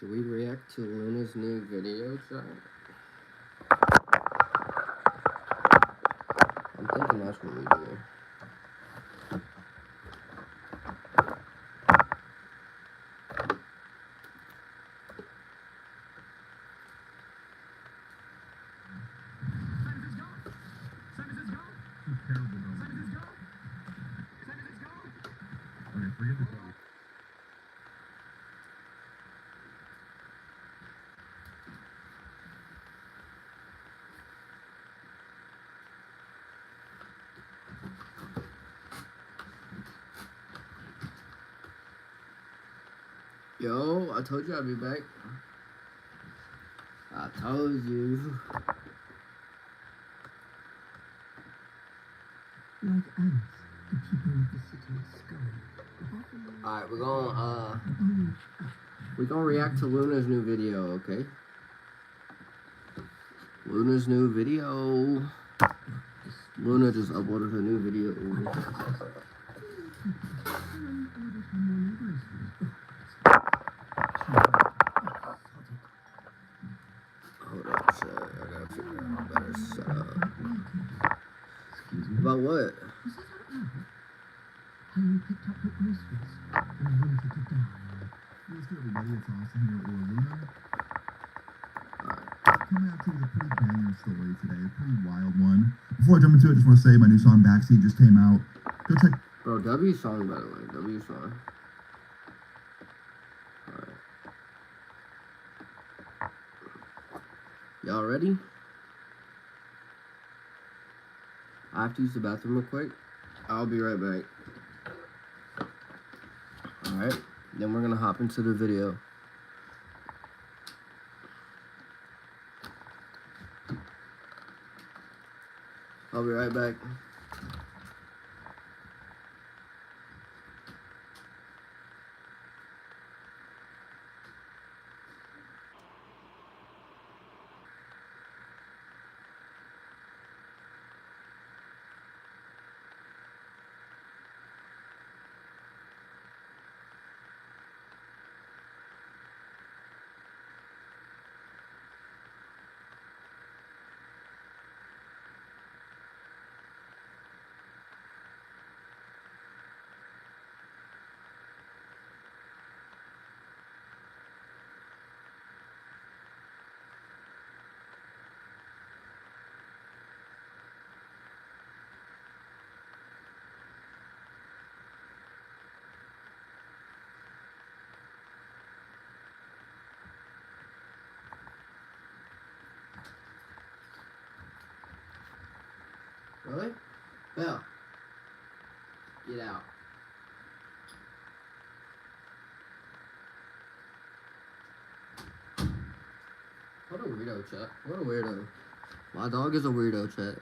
Should we react to Luna's new video chat? I'm thinking that's what we do. Yo, I told you I'd be back. I told you. Like ants, the people of the city of Sky. Alright, we're gonna react to Luna's new video, okay? Luna's new video. Luna just uploaded her new video. Hold up, chat. I gotta figure out a better setup. About what? How you picked up her groceries and wanted to die. What's good, everybody? It's Austin here with Luna. Alright. Coming at you with a pretty banger story today, a pretty wild one. Before I jump into it, I just want to say my new song Backseat just came out. Go check. Bro, W song, by the way. W song. Alright. Y'all ready? I have to use the bathroom real quick. I'll be right back. Alright. Then we're gonna hop into the video. I'll be right back. Really? Bell. Get out. What a weirdo, chat. What a weirdo. My dog is a weirdo, chat.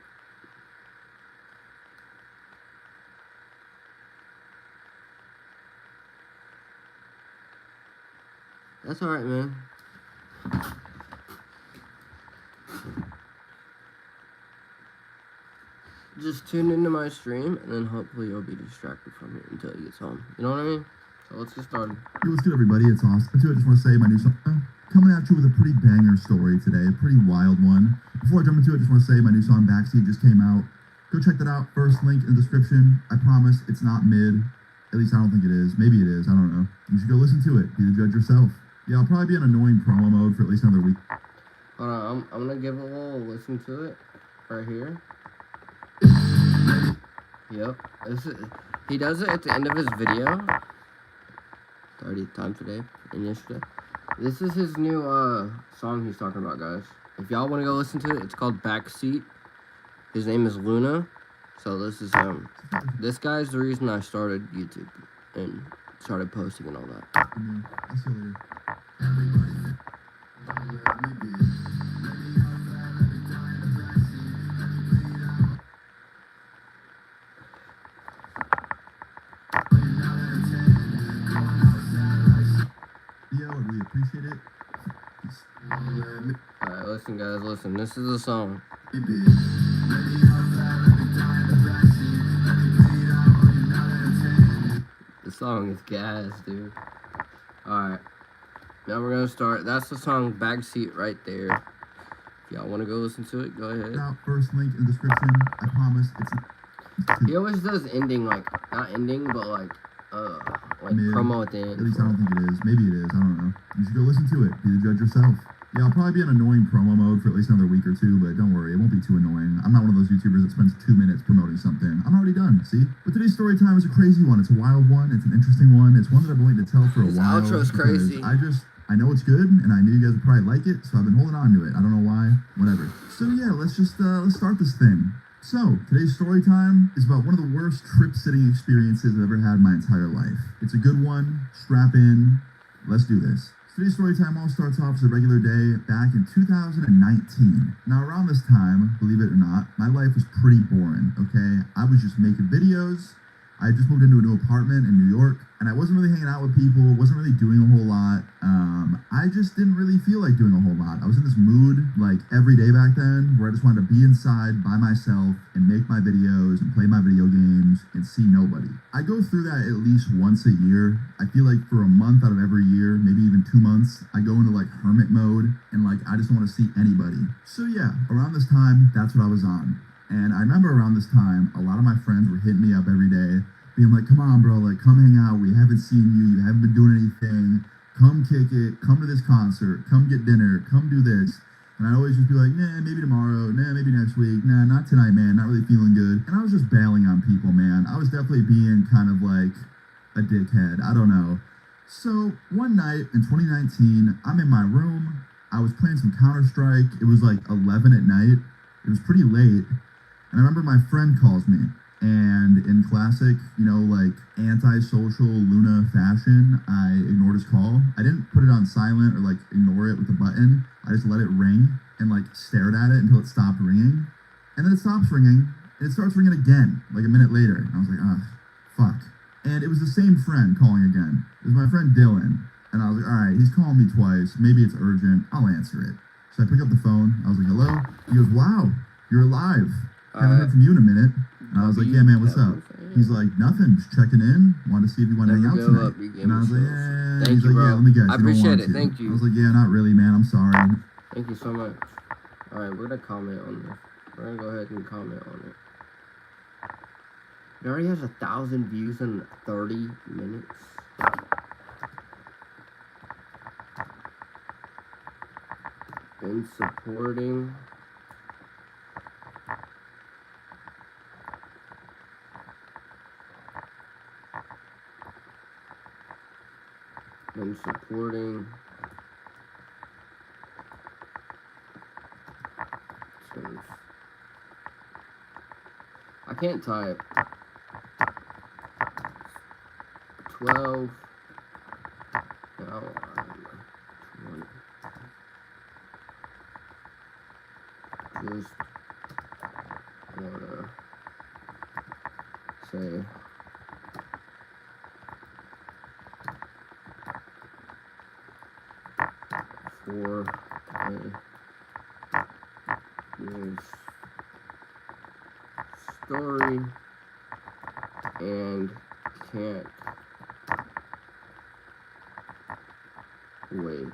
That's alright, man. Just tune into my stream, and then hopefully you'll be distracted from it until he gets home. You know what I mean? So let's get started. Hey, what's good, everybody? It's Austin. I just want to say my new song. Coming at you with a pretty banger story today, a pretty wild one. Before I jump into it, I just want to say my new song Backseat just came out. Go check that out. First link in the description. I promise it's not mid. At least I don't think it is. Maybe it is. I don't know. You should go listen to it. Be the judge yourself. Yeah, I'll probably be in annoying promo mode for at least another week. Hold on, I'm gonna give a little listen to it right here. Yep, he does it at the end of his video. 30th time today and yesterday. This is his new song he's talking about, guys. If y'all want to go listen to it, it's called Backseat. His name is Luna. So this is him. This guy's the reason I started YouTube and started posting and all that. I'll see you later. I really appreciate it. Alright, listen guys, listen. This is the song. The song is gas, dude. Alright. Now we're gonna start. That's the song Backseat right there. If y'all want to go listen to it, go ahead. Now, first link in the description. I promise it's. He always does ending, like, not ending, but like Mid. promo at the end. At least I don't think it is. Maybe it is. I don't know. You should go listen to it. Be the judge yourself. Yeah, I'll probably be in annoying promo mode for at least another week or two, but don't worry, it won't be too annoying. I'm not one of those YouTubers that spends 2 minutes promoting something. I'm already done, see? But today's story time is a crazy one. It's a wild one. It's an interesting one. It's one that I've been waiting to tell for a His while. outro's crazy. I know it's good, and I knew you guys would probably like it, so I've been holding on to it. I don't know why. Whatever. So yeah, let's start this thing. So, today's story time is about one of the worst trip-sitting experiences I've ever had in my entire life. It's a good one. Strap in. Let's do this. Today's story time all starts off as a regular day back in 2019. Now, around this time, believe it or not, my life was pretty boring, okay? I was just making videos. I just moved into a new apartment in New York, and I wasn't really hanging out with people, wasn't really doing a whole lot. I just didn't really feel like doing a whole lot. I was in this mood, like, every day back then, where I just wanted to be inside by myself and make my videos and play my video games and see nobody. I go through that at least once a year. I feel like for a month out of every year, maybe even 2 months, I go into, like, hermit mode, and, like, I just want to see anybody. So, yeah, around this time, that's what I was on. And I remember around this time, a lot of my friends were hitting me up every day, being like, come on, bro, like, come hang out. We haven't seen you. You haven't been doing anything. Come kick it. Come to this concert. Come get dinner. Come do this. And I'd always just be like, nah, maybe tomorrow. Nah, maybe next week. Nah, not tonight, man. Not really feeling good. And I was just bailing on people, man. I was definitely being kind of like a dickhead. I don't know. So one night in 2019, I'm in my room. I was playing some Counter-Strike. It was like 11 at night. It was pretty late. And I remember my friend calls me, and in classic, you know, like anti-social Luna fashion, I ignored his call. I didn't put it on silent or like ignore it with a button. I just let it ring and like stared at it until it stopped ringing. And then it stops ringing, and it starts ringing again, like a minute later. And I was like, ah, fuck. And it was the same friend calling again. It was my friend Dylan. And I was like, all right, he's calling me twice. Maybe it's urgent. I'll answer it. So I pick up the phone. I was like, hello? He goes, wow, you're alive. Haven't heard from you in a minute. And I was like, yeah, man, what's up? He's like, nothing, just checking in. Wanted to see if you want to hang out tonight. And I was like, yeah. Thank you, bro. Yeah, let me guess. I appreciate it. Thank you. I was like, yeah, not really, man. I'm sorry. Thank you so much. Alright, we're gonna comment on this. We're gonna go ahead and comment on it. It already has 1,000 views in 30 minutes. Been supporting. Been supporting. I can't type. 12. Now I'm 20. Just wanna say for a news story and can't wait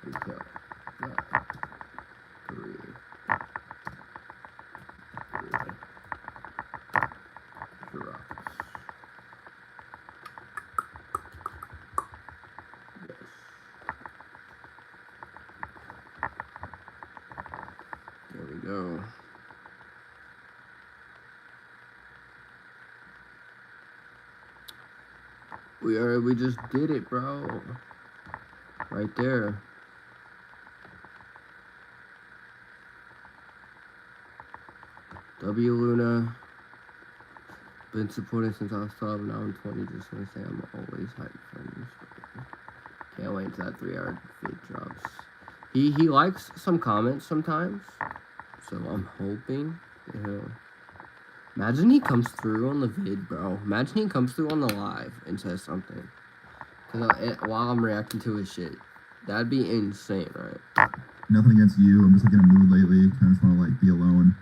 until that 3 drops. Yes. There we go. We just did it, bro. Right there. W Luna. Been supporting since I was 12, now I'm 20. Just want to say I'm always hyped for you. Can't wait until that 3-hour vid drops. He likes some comments sometimes, so I'm hoping that he'll. Imagine he comes through on the vid, bro. Imagine he comes through on the live and says something. While I'm reacting to his shit. That'd be insane, right? Nothing against you. I'm just like in a mood lately. I just want to like be alone.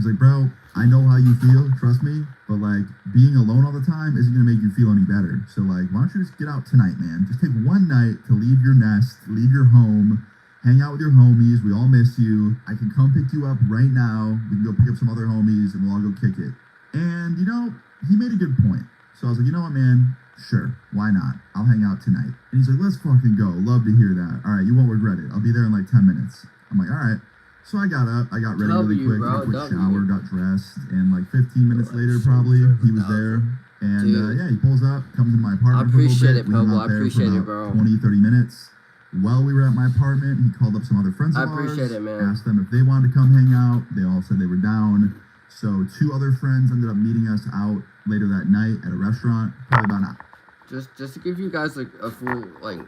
He's like, bro, I know how you feel, trust me, but like being alone all the time isn't gonna make you feel any better. So like, why don't you just get out tonight, man? Just take one night to leave your nest, leave your home, hang out with your homies. We all miss you. I can come pick you up right now. We can go pick up some other homies and we'll all go kick it. And you know, he made a good point. So I was like, you know what, man? Sure, why not? I'll hang out tonight. And he's like, let's fucking go. Love to hear that. All right, you won't regret it. I'll be there in like 10 minutes. I'm like, all right. So I got up, I got ready really quick, took a quick shower, got dressed, and like 15 minutes later probably, he was there. And yeah, he pulls up, comes into my apartment for a little bit. We hung out there for about 20, 30 minutes. While we were at my apartment, he called up some other friends of ours, asked them if they wanted to come hang out. They all said they were down. So 2 other friends ended up meeting us out later that night at a restaurant, probably about an hour. Just to give you guys like a full, like,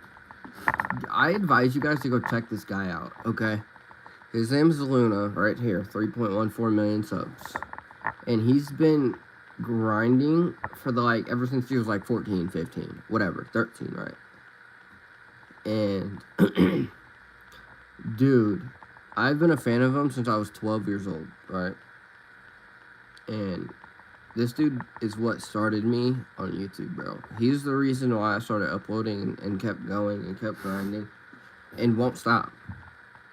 I advise you guys to go check this guy out, okay? His name's Luna, right here, 3.14 million subs. And he's been grinding for the, like, ever since he was, like, 14, 15, whatever, 13, right? And, dude, I've been a fan of him since I was 12 years old, right? And this dude is what started me on YouTube, bro. He's the reason why I started uploading and kept going and kept grinding and won't stop.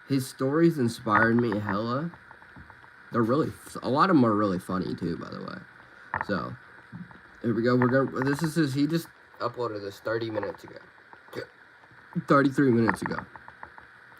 His stories inspired me hella. They're really, a lot of them are really funny too, by the way. So, here we go. He just uploaded this 30 minutes ago. 33 minutes ago.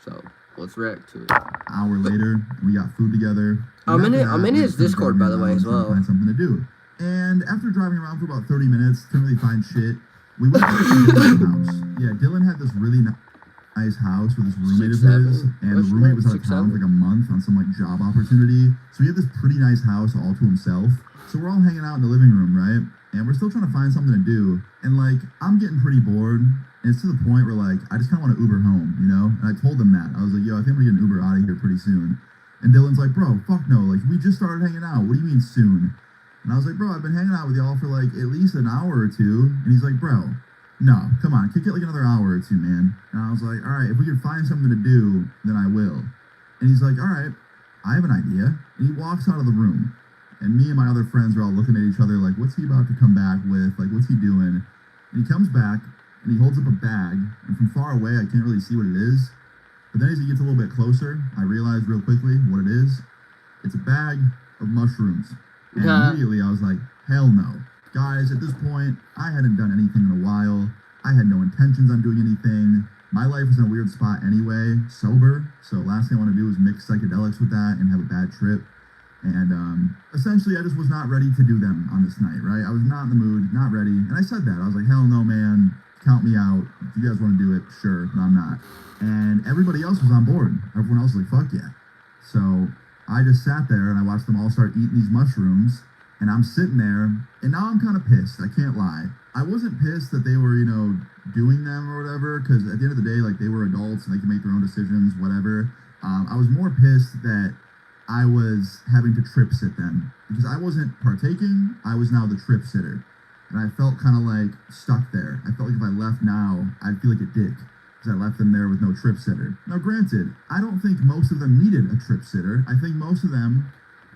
So, let's react to it. Hour later, we got food together. I'm in his Discord, by the way, as well. Find something to do. And after driving around for about 30 minutes, couldn't really find shit. We went to Dylan's house. Yeah, Dylan had this really nice house with this roommate of his, and the roommate was out of town for like a month on some like job opportunity. So he had this pretty nice house all to himself. So we're all hanging out in the living room, right? And we're still trying to find something to do. And like, I'm getting pretty bored. And it's to the point where like, I just kind of want to Uber home, you know? And I told him that. I was like, yo, I think I'm gonna get an Uber out of here pretty soon. And Dylan's like, bro, fuck no. Like, we just started hanging out. What do you mean soon? And I was like, bro, I've been hanging out with y'all for like at least an hour or two. And he's like, bro, no, come on, kick it like another hour or two, man. And I was like, all right, if we can find something to do, then I will. And he's like, all right, I have an idea. And he walks out of the room. And me and my other friends are all looking at each other like, what's he about to come back with? Like, what's he doing? And he comes back, and he holds up a bag. And from far away, I can't really see what it is. But then as he gets a little bit closer, I realize real quickly what it is. It's a bag of mushrooms. And immediately I was like, hell no. Guys, at this point, I hadn't done anything in a while. I had no intentions on doing anything. My life was in a weird spot anyway, sober. So last thing I want to do is mix psychedelics with that and have a bad trip. And essentially, I just was not ready to do them on this night, right? I was not in the mood, not ready. And I said that. I was like, hell no, man. Count me out. If you guys want to do it, sure, but I'm not. And everybody else was on board. Everyone else was like, fuck yeah. So I just sat there and I watched them all start eating these mushrooms. And I'm sitting there, and now I'm kind of pissed. I can't lie. I wasn't pissed that they were, you know, doing them or whatever, because at the end of the day, like, they were adults and they can make their own decisions, whatever. I was more pissed that I was having to trip sit them, because I wasn't partaking. I was now the trip sitter. And I felt kind of like stuck there. I felt like if I left now, I'd feel like a dick, because I left them there with no trip sitter. Now, granted, I don't think most of them needed a trip sitter. I think most of them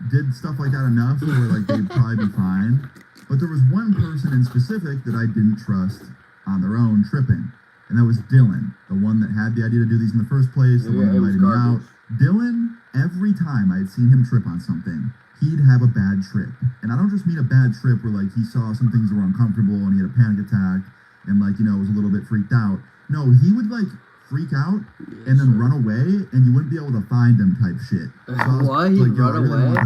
did stuff like that enough where like they'd probably be fine. But there was one person in specific that I didn't trust on their own tripping. And that was Dylan, the one that had the idea to do these in the first place, the one that invited me out. Dylan, every time I had seen him trip on something, he'd have a bad trip. And I don't just mean a bad trip where like he saw some things that were uncomfortable and he had a panic attack and like, you know, was a little bit freaked out. No, he would like freak out and then run away and you wouldn't be able to find him type shit. So what? He'd run away?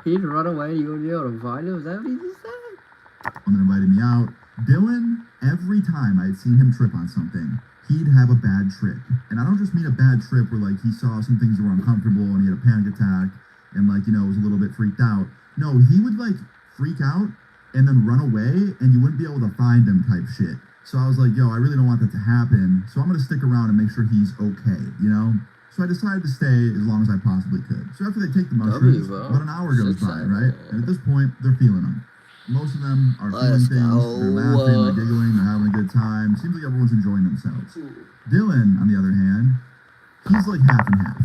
He'd run away and you wouldn't be able to find him? Is that what he just said? And then invited me out. Dylan, every time I had seen him trip on something, he'd have a bad trip. And I don't just mean a bad trip where like he saw some things that were uncomfortable and he had a panic attack and like, you know, was a little bit freaked out. No, he would like freak out and then run away and you wouldn't be able to find him type shit. So I was like, yo, I really don't want that to happen. So I'm going to stick around and make sure he's okay, you know? So I decided to stay as long as I possibly could. So after they take the mushrooms, about an hour goes by, right? And at this point, they're feeling them. Most of them are feeling things. They're laughing, they're giggling, they're having a good time. Seems like everyone's enjoying themselves. Dylan, on the other hand, he's like half and half.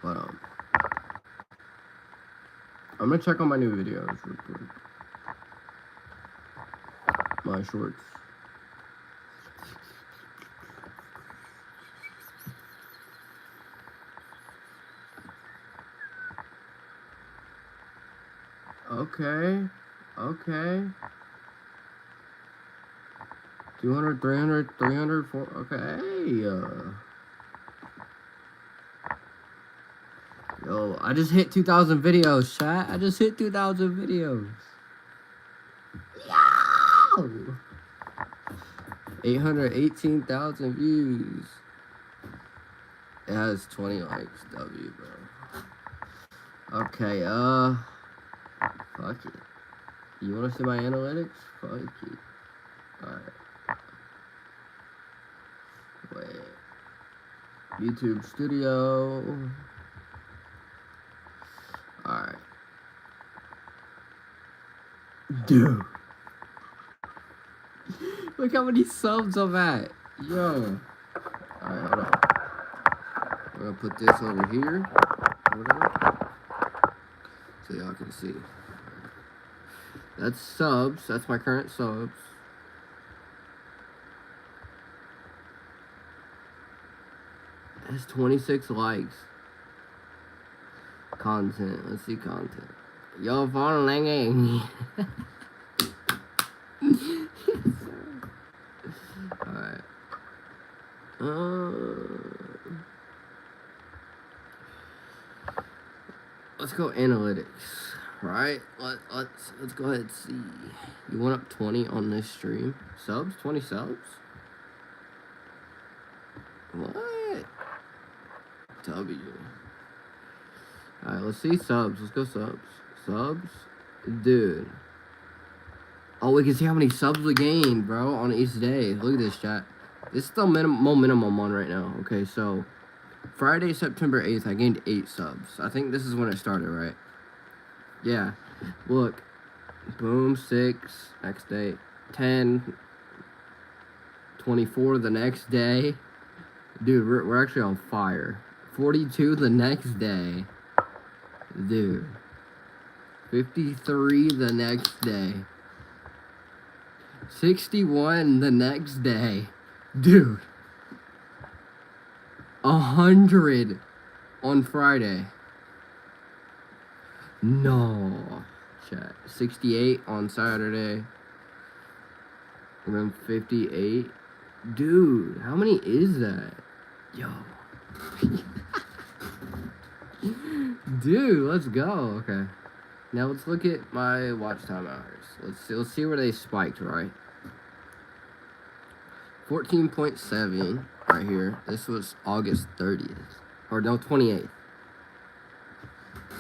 Hold on. I'm gonna check on my new videos real quick. My shorts. Okay. 200, 300, 300, 400. Okay. Yo, I just hit 2,000 videos, chat. I just hit 2,000 videos. Yo! 818,000 views. It has 20 likes. W, bro. Okay, fuck it. You wanna see my analytics? Fuck it. Alright. Wait. YouTube Studio. Alright. Dude. Look how many subs I'm at. Yo. Alright, hold on. I'm gonna put this over here. Whatever. So y'all can see. That's subs. That's my current subs. That's 26 likes. Content. Let's see content. Yo, following. Alright. Let's go analytics. Right? Let's go ahead and see. You went up 20 on this stream. Subs? 20 subs? What? W. Alright, let's see subs. Let's go subs. Subs? Dude. Oh, we can see how many subs we gained, bro, on each day. Look at this, chat. This is the minimum one right now. Okay, so Friday, September 8th, I gained 8 subs. I think this is when it started, right? Yeah. Look. Boom, 6. Next day. 10. 24 the next day. Dude, we're actually on fire. 42 the next day. Dude. 53 the next day. 61 the next day. Dude. 100 on Friday. No. Chat. 68 on Saturday. And then 58. Dude, how many is that? Yo. Dude, let's go. Okay. Now let's look at my watch time hours. Let's see where they spiked, right? 14.7 right here. This was August 30th. Or no, 28th.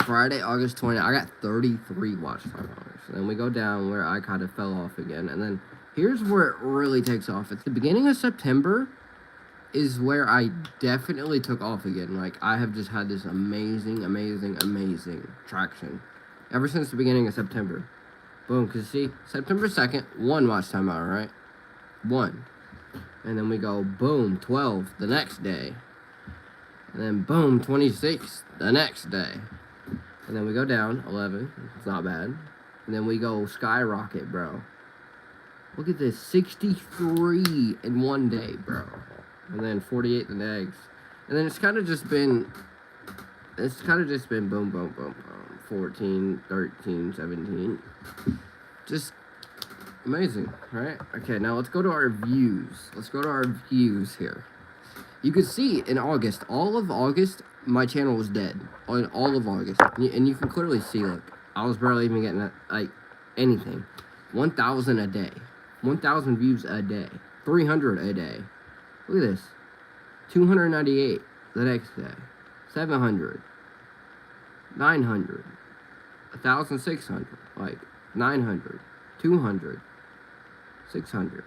Friday, August 20th. I got 33 watch time hours. And then we go down where I kind of fell off again. And then here's where it really takes off. At the beginning of September is where I definitely took off again. Like, I have just had this amazing traction. Ever since the beginning of September. Boom, because see, September 2nd, 1 watch time hour, right? 1. And then we go, boom, 12 the next day. And then, boom, 26 the next day. And then we go down, 11. It's not bad. And then we go skyrocket, bro. Look at this, 63 in 1 day, bro. And then 48 the next. And then it's kind of just been boom, boom, boom, boom. 14, 13, 17. Just amazing, right? Okay, now let's go to our views. Let's go to our views here. You can see in August, all of August, my channel was dead. In all of August. And you can clearly see, look, I was barely even getting that, like, anything. 1,000 a day. 1,000 views a day. 300 a day. Look at this. 298 the next day. 700. 900. 1,600. Like, 900. 200. 600.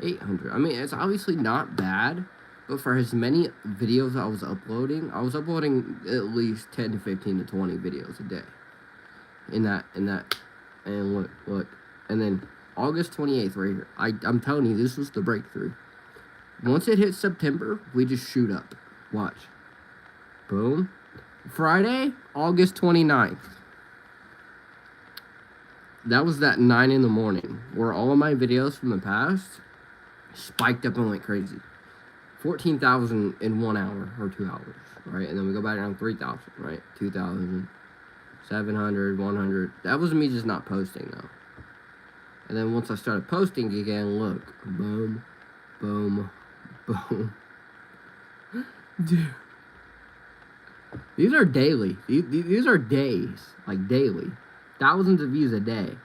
800. I mean, it's obviously not bad, but for as many videos I was uploading at least 10 to 15 to 20 videos a day. In that, and look. And then August 28th right here. I'm telling you, this was the breakthrough. Once it hits September, we just shoot up. Watch. Boom. Friday, August 29th. that was that 9 in the morning where all of my videos from the past spiked up and went crazy. 14,000 in 1 hour or 2 hours, right? And then we go back down 3,000, right? 2,000, 700, 100. That was me just not posting though. And then once I started posting again, look, boom, boom, boom. Dude. These are daily. These are days, like daily. Thousands of views a day.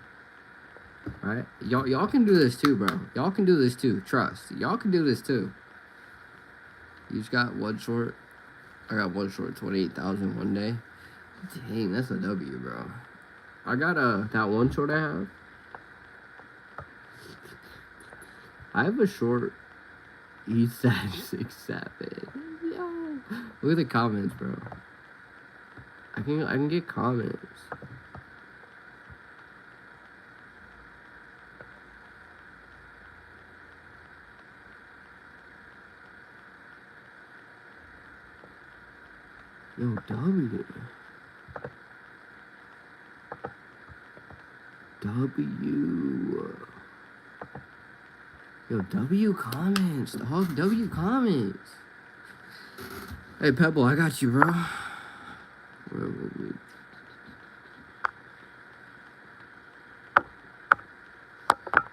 Right? Y'all can do this too, bro. Y'all can do this too. Trust. Y'all can do this too. You just got one short. I got one short, 28,000 one day. Dang, that's a W, bro. I got that one short I have a short E767. Yo. Look at the comments, bro. I can get comments. Yo, W. Yo, W comments, dog. W comments. Hey, Pebble, I got you, bro.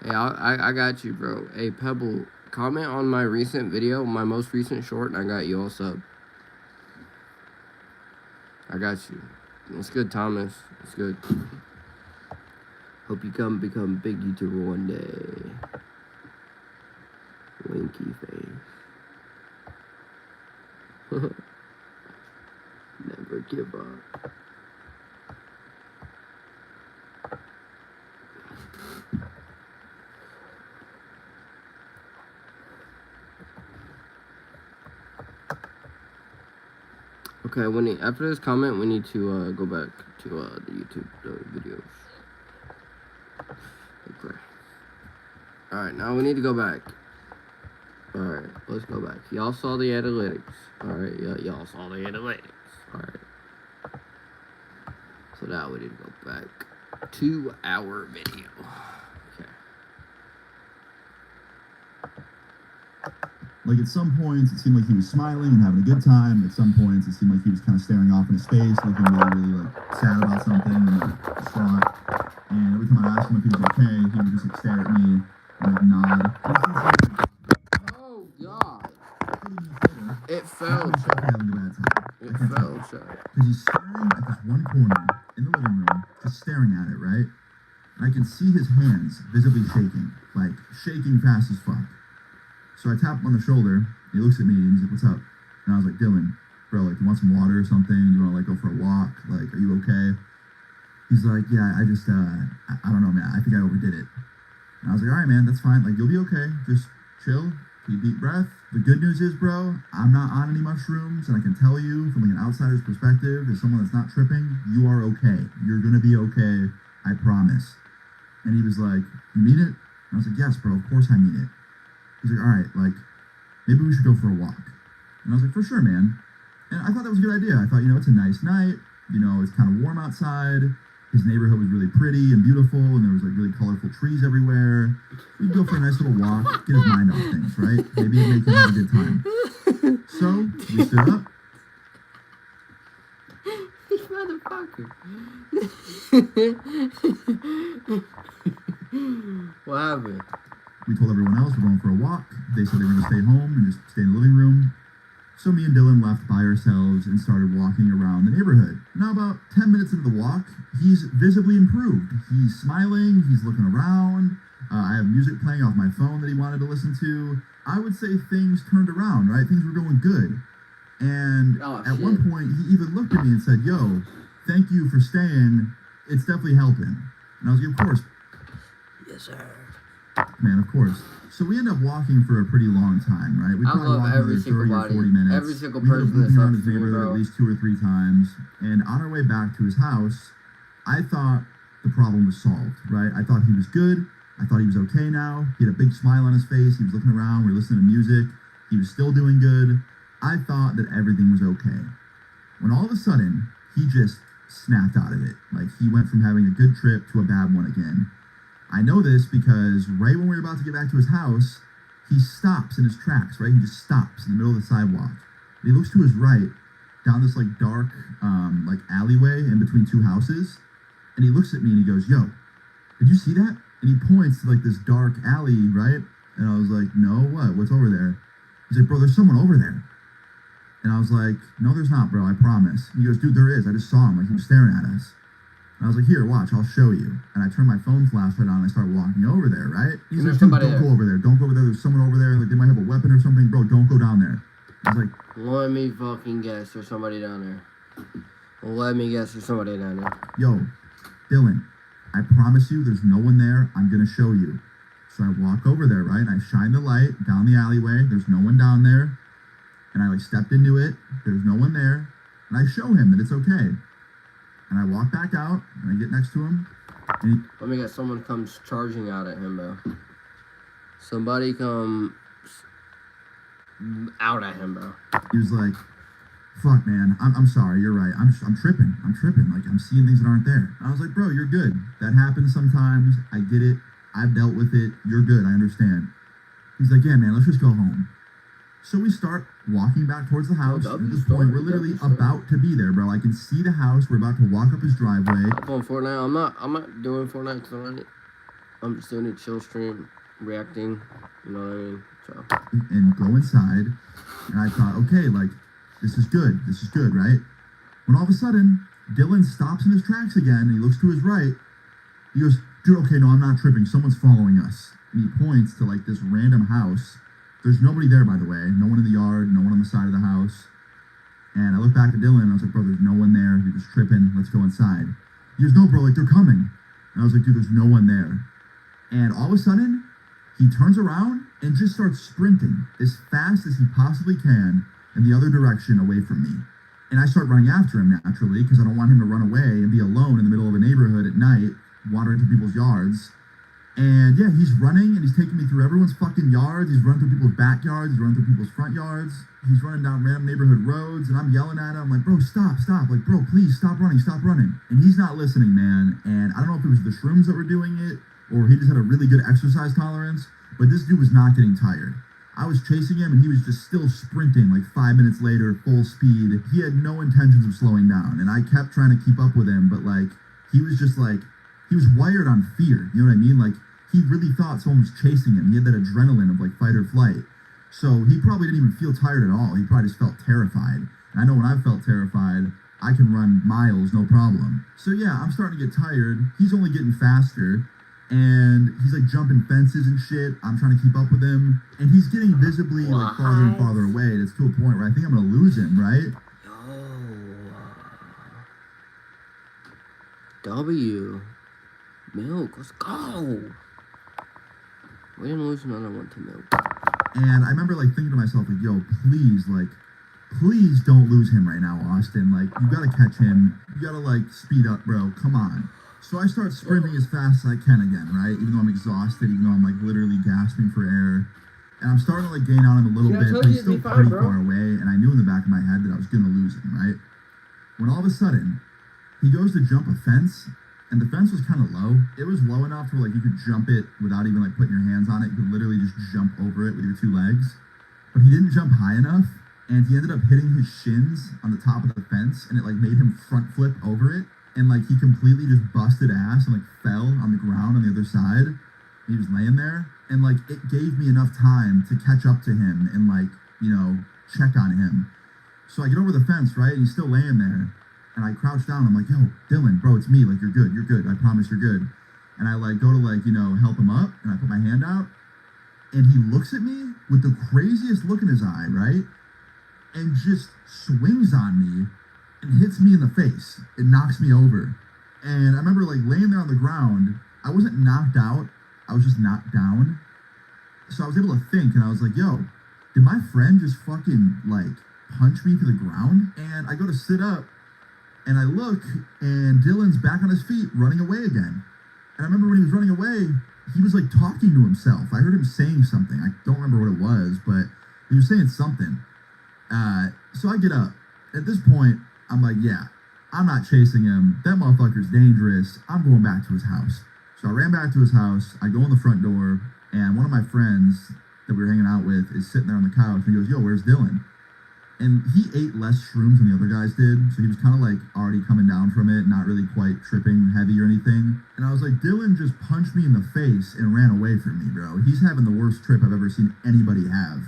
Hey, I got you, bro. Hey, Pebble, comment on my recent video, my most recent short, and I got you all sub. I got you. It's good, Thomas. It's good. Hope you become a big YouTuber one day. Winky face. Never give up. Okay, after this comment, we need to go back to the YouTube videos. Okay. Alright, now we need to go back. Alright, let's go back. Y'all saw the analytics. Alright, y'all saw the analytics. Alright. So now we need to go back to our video. Okay. Like at some points, it seemed like he was smiling and having a good time. At some points, it seemed like he was kind of staring off into space, looking really like sad about something and like distraught. And every time I asked him if he was okay, he would just like stare at me and like nod. Oh God! It It fell. Fell. Because he's staring at this one corner in the living room, just staring at it, right? And I can see his hands visibly shaking, like shaking fast as fuck. So I tap him on the shoulder, he looks at me, and he's like, what's up? And I was like, Dylan, bro, like, you want some water or something? You want to, like, go for a walk? Like, are you okay? He's like, yeah, I just, I don't know, man, I think I overdid it. And I was like, all right, man, that's fine. Like, you'll be okay. Just chill, take a deep breath. The good news is, bro, I'm not on any mushrooms, and I can tell you, from, like, an outsider's perspective, as someone that's not tripping, you are okay. You're gonna be okay, I promise. And he was like, you mean it? And I was like, yes, bro, of course I mean it. He's like, all right, like, maybe we should go for a walk. And I was like, for sure, man. And I thought that was a good idea. I thought, you know, it's a nice night. You know, it's kind of warm outside. His neighborhood was really pretty and beautiful, and there was, like, really colorful trees everywhere. We'd go for a nice little walk, get his mind off things, right? Maybe it'd make him have a good time. So, we stood up. You motherfucker. What happened? We told everyone else we're going for a walk. They said they were going to stay home and just stay in the living room. So me and Dylan left by ourselves and started walking around the neighborhood. Now about 10 minutes into the walk, he's visibly improved. He's smiling, he's looking around. I have music playing off my phone that he wanted to listen to. I would say things turned around, right? Things were going good. And at one point, he even looked at me and said, yo, thank you for staying. It's definitely helping. And I was like, of course. Yes, sir. Man, of course. So we end up walking for a pretty long time, right? We probably walked another 30 or 40 minutes. Every single we ended up person looping around his that's up to me, neighborhood bro. at least 2 or 3 times. And on our way back to his house, I thought the problem was solved, right? I thought he was good. I thought he was okay now. He had a big smile on his face. He was looking around. We were listening to music. He was still doing good. I thought that everything was okay. When all of a sudden, he just snapped out of it. Like, he went from having a good trip to a bad one again. I know this because right when we were about to get back to his house, he stops in his tracks, right? He just stops in the middle of the sidewalk. And he looks to his right, down this, like, dark, like, alleyway in between two houses. And he looks at me and he goes, yo, did you see that? And he points to, like, this dark alley, right? And I was like, no, what? What's over there? He's like, bro, there's someone over there. And I was like, no, there's not, bro, I promise. And he goes, dude, there is. I just saw him. Like, he was staring at us. And I was like, here, watch, I'll show you. And I turned my phone flashlight on and I started walking over there, right? He's like, dude, don't go over there. Don't go over there. There's someone over there. Like, they might have a weapon or something. Bro, don't go down there. I was like, let me fucking guess. There's somebody down there. Let me guess. There's somebody down there. yo, Dylan, I promise you there's no one there. I'm going to show you. So I walk over there, right? And I shine the light down the alleyway. There's no one down there. And I, like, stepped into it. There's no one there. And I show him that it's okay. And I walk back out, and I get next to him. And Let me guess. Someone comes charging out at him, bro. Somebody comes out at him, bro. he was like, fuck, man, I'm sorry, you're right. I'm tripping. Like, I'm seeing things that aren't there. I was like, bro, you're good. That happens sometimes. I get it. I've dealt with it. You're good. I understand. He's like, yeah, man, let's just go home. So we start walking back towards the house. Oh, At this point, we're literally about to be there, bro. I can see the house. We're about to walk up his driveway. I'm on Fortnite. I'm not doing Fortnite tonight. I'm just doing a chill stream, reacting. You know what I mean? So. And go inside. And I thought, okay, like, this is good. This is good, right? When all of a sudden, Dylan stops in his tracks again, and he looks to his right. He goes, dude, okay, no, I'm not tripping. Someone's following us. And he points to, like, this random house. There's nobody there, by the way. No one in the yard, no one on the side of the house. And I look back at Dylan, and I was like, bro, there's no one there. You're just tripping. Let's go inside. He goes, no, bro, like, they're coming. And I was like, dude, there's no one there. And all of a sudden, he turns around and just starts sprinting as fast as he possibly can in the other direction away from me. And I start running after him naturally because I don't want him to run away and be alone in the middle of a neighborhood at night, wandering through people's yards. And yeah, he's running and he's taking me through everyone's fucking yards. He's running through people's backyards. He's running through people's front yards. He's running down random neighborhood roads and I'm yelling at him. I'm like, bro, stop. Like, bro, please stop running. And he's not listening, man. And I don't know if it was the shrooms that were doing it or he just had a really good exercise tolerance, but this dude was not getting tired. I was chasing him and he was just still sprinting like 5 minutes later, full speed. He had no intentions of slowing down and I kept trying to keep up with him, but like, he was just like, he was wired on fear. You know what I mean? Like, he really thought someone was chasing him. He had that adrenaline of like fight or flight. So he probably didn't even feel tired at all. He probably just felt terrified. And I know when I felt terrified, I can run miles, no problem. So yeah, I'm starting to get tired. He's only getting faster. And he's like jumping fences and shit. I'm trying to keep up with him. And he's getting visibly like farther and farther away. And it's to a point where I think I'm going to lose him, right? W. Milk, let's go. We didn't lose another one to milk. And I remember like thinking to myself, like, yo, please don't lose him right now, Austin. Like, you gotta catch him. You gotta like speed up, bro. Come on. So I start sprinting as fast as I can again, right? Even though I'm exhausted, even though I'm like literally gasping for air. And I'm starting to like gain on him a little bit, but he's still pretty far away. And I knew in the back of my head that I was gonna lose him, right? When all of a sudden, he goes to jump a fence. And the fence was kind of low. It was low enough where like you could jump it without even like putting your hands on it. You could literally just jump over it with your two legs. But he didn't jump high enough. And he ended up hitting his shins on the top of the fence. And it like made him front flip over it. And like he completely just busted ass and like fell on the ground on the other side. He was laying there. And like it gave me enough time to catch up to him and like, you know, check on him. So I get over the fence, right? And he's still laying there. And I crouch down. I'm like, yo, Dylan, bro, it's me. Like, you're good. I promise you're good. And I like go to like, you know, help him up. And I put my hand out. And he looks at me with the craziest look in his eye, right? And just swings on me and hits me in the face. It knocks me over. And I remember like laying there on the ground. I wasn't knocked out. I was just knocked down. So I was able to think. And I was like, yo, did my friend just fucking like punch me to the ground? And I go to sit up. And I look, and Dylan's back on his feet, running away again. And I remember when he was running away, he was like talking to himself. I heard him saying something. I don't remember what it was, but he was saying something. So I get up. At this point, I'm like, yeah, I'm not chasing him. That motherfucker's dangerous. I'm going back to his house. So I ran back to his house. I go in the front door, and one of my friends that we were hanging out with is sitting there on the couch, and he goes, yo, where's Dylan? And he ate less shrooms than the other guys did, so he was kind of like already coming down from it, not really quite tripping heavy or anything. And I was like, Dylan just punched me in the face and ran away from me, bro. He's having the worst trip I've ever seen anybody have.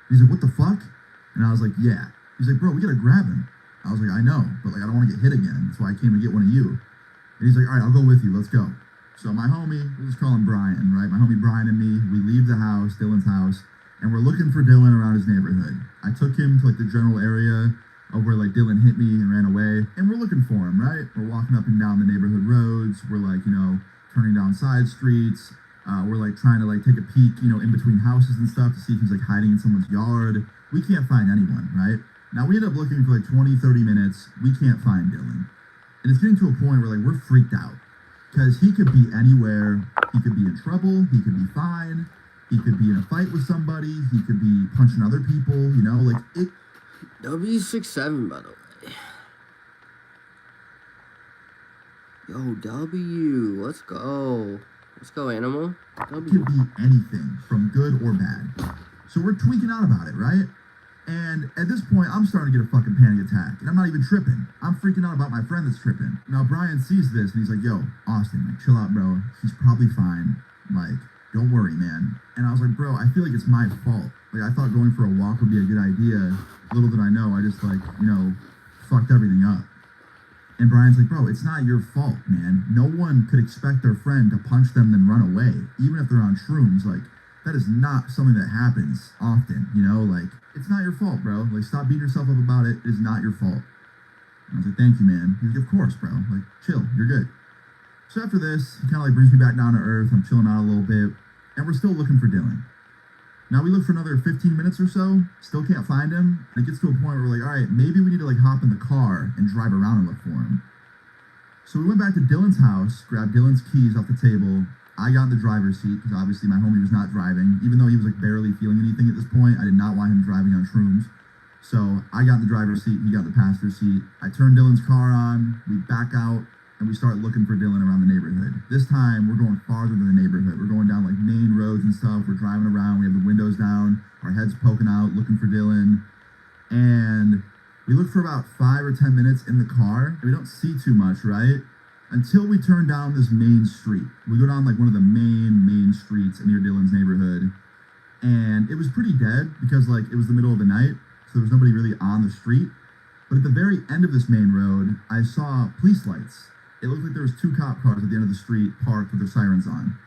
He's like, what the fuck? And I was like, yeah. He's like, bro, we gotta grab him. I was like, I know, but like I don't want to get hit again. That's why I came to get one of you. And he's like, all right, I'll go with you. Let's go. So my homie, we'll just call him Brian, right? My homie Brian and me, we leave the house, Dylan's house, and we're looking for Dylan around his neighborhood. I took him to like the general area of where like Dylan hit me and ran away, and we're looking for him, right? We're walking up and down the neighborhood roads. We're like, you know, turning down side streets. We're like trying to like take a peek, you know, in between houses and stuff to see if he's like hiding in someone's yard. We can't find anyone, right? Now we end up looking for like 20, 30 minutes. We can't find Dylan. And it's getting to a point where like we're freaked out because he could be anywhere. He could be in trouble. He could be fine. He could be in a fight with somebody. He could be punching other people, you know, like it. W67, by the way. Yo, W, let's go. Let's go, animal. It could be anything from good or bad. So we're tweaking out about it, right? And at this point, I'm starting to get a fucking panic attack. And I'm not even tripping. I'm freaking out about my friend that's tripping. Now, Brian sees this and he's like, yo, Austin, like, chill out, bro. He's probably fine. Like, don't worry, man. And I was like, bro, I feel like it's my fault. Like, I thought going for a walk would be a good idea. Little did I know, I just, like, you know, fucked everything up. And Brian's like, bro, it's not your fault, man. No one could expect their friend to punch them then run away. Even if they're on shrooms, like, that is not something that happens often, you know? Like, it's not your fault, bro. Like, stop beating yourself up about it. It is not your fault. And I was like, thank you, man. He's like, of course, bro. Like, chill. You're good. So after this, he kind of like brings me back down to earth. I'm chilling out a little bit. And we're still looking for Dylan. Now we look for another 15 minutes or so. Still can't find him. And it gets to a point where we're like, all right, maybe we need to like hop in the car and drive around and look for him. So we went back to Dylan's house, grabbed Dylan's keys off the table. I got in the driver's seat because obviously my homie was not driving. Even though he was like barely feeling anything at this point, I did not want him driving on shrooms. So I got in the driver's seat, he got in the passenger seat. I turned Dylan's car on, we back out, and we start looking for Dylan around the neighborhood. This time, we're going farther than the neighborhood. We're going down like main roads and stuff. We're driving around, we have the windows down, our heads poking out, looking for Dylan. And we look for about 5 or 10 minutes in the car, and we don't see too much, right? Until we turn down this main street. We go down like one of the main streets near Dylan's neighborhood. And it was pretty dead because like it was the middle of the night, so there was nobody really on the street. But at the very end of this main road, I saw police lights. It looked like there was 2 cop cars at the end of the street parked with their sirens on.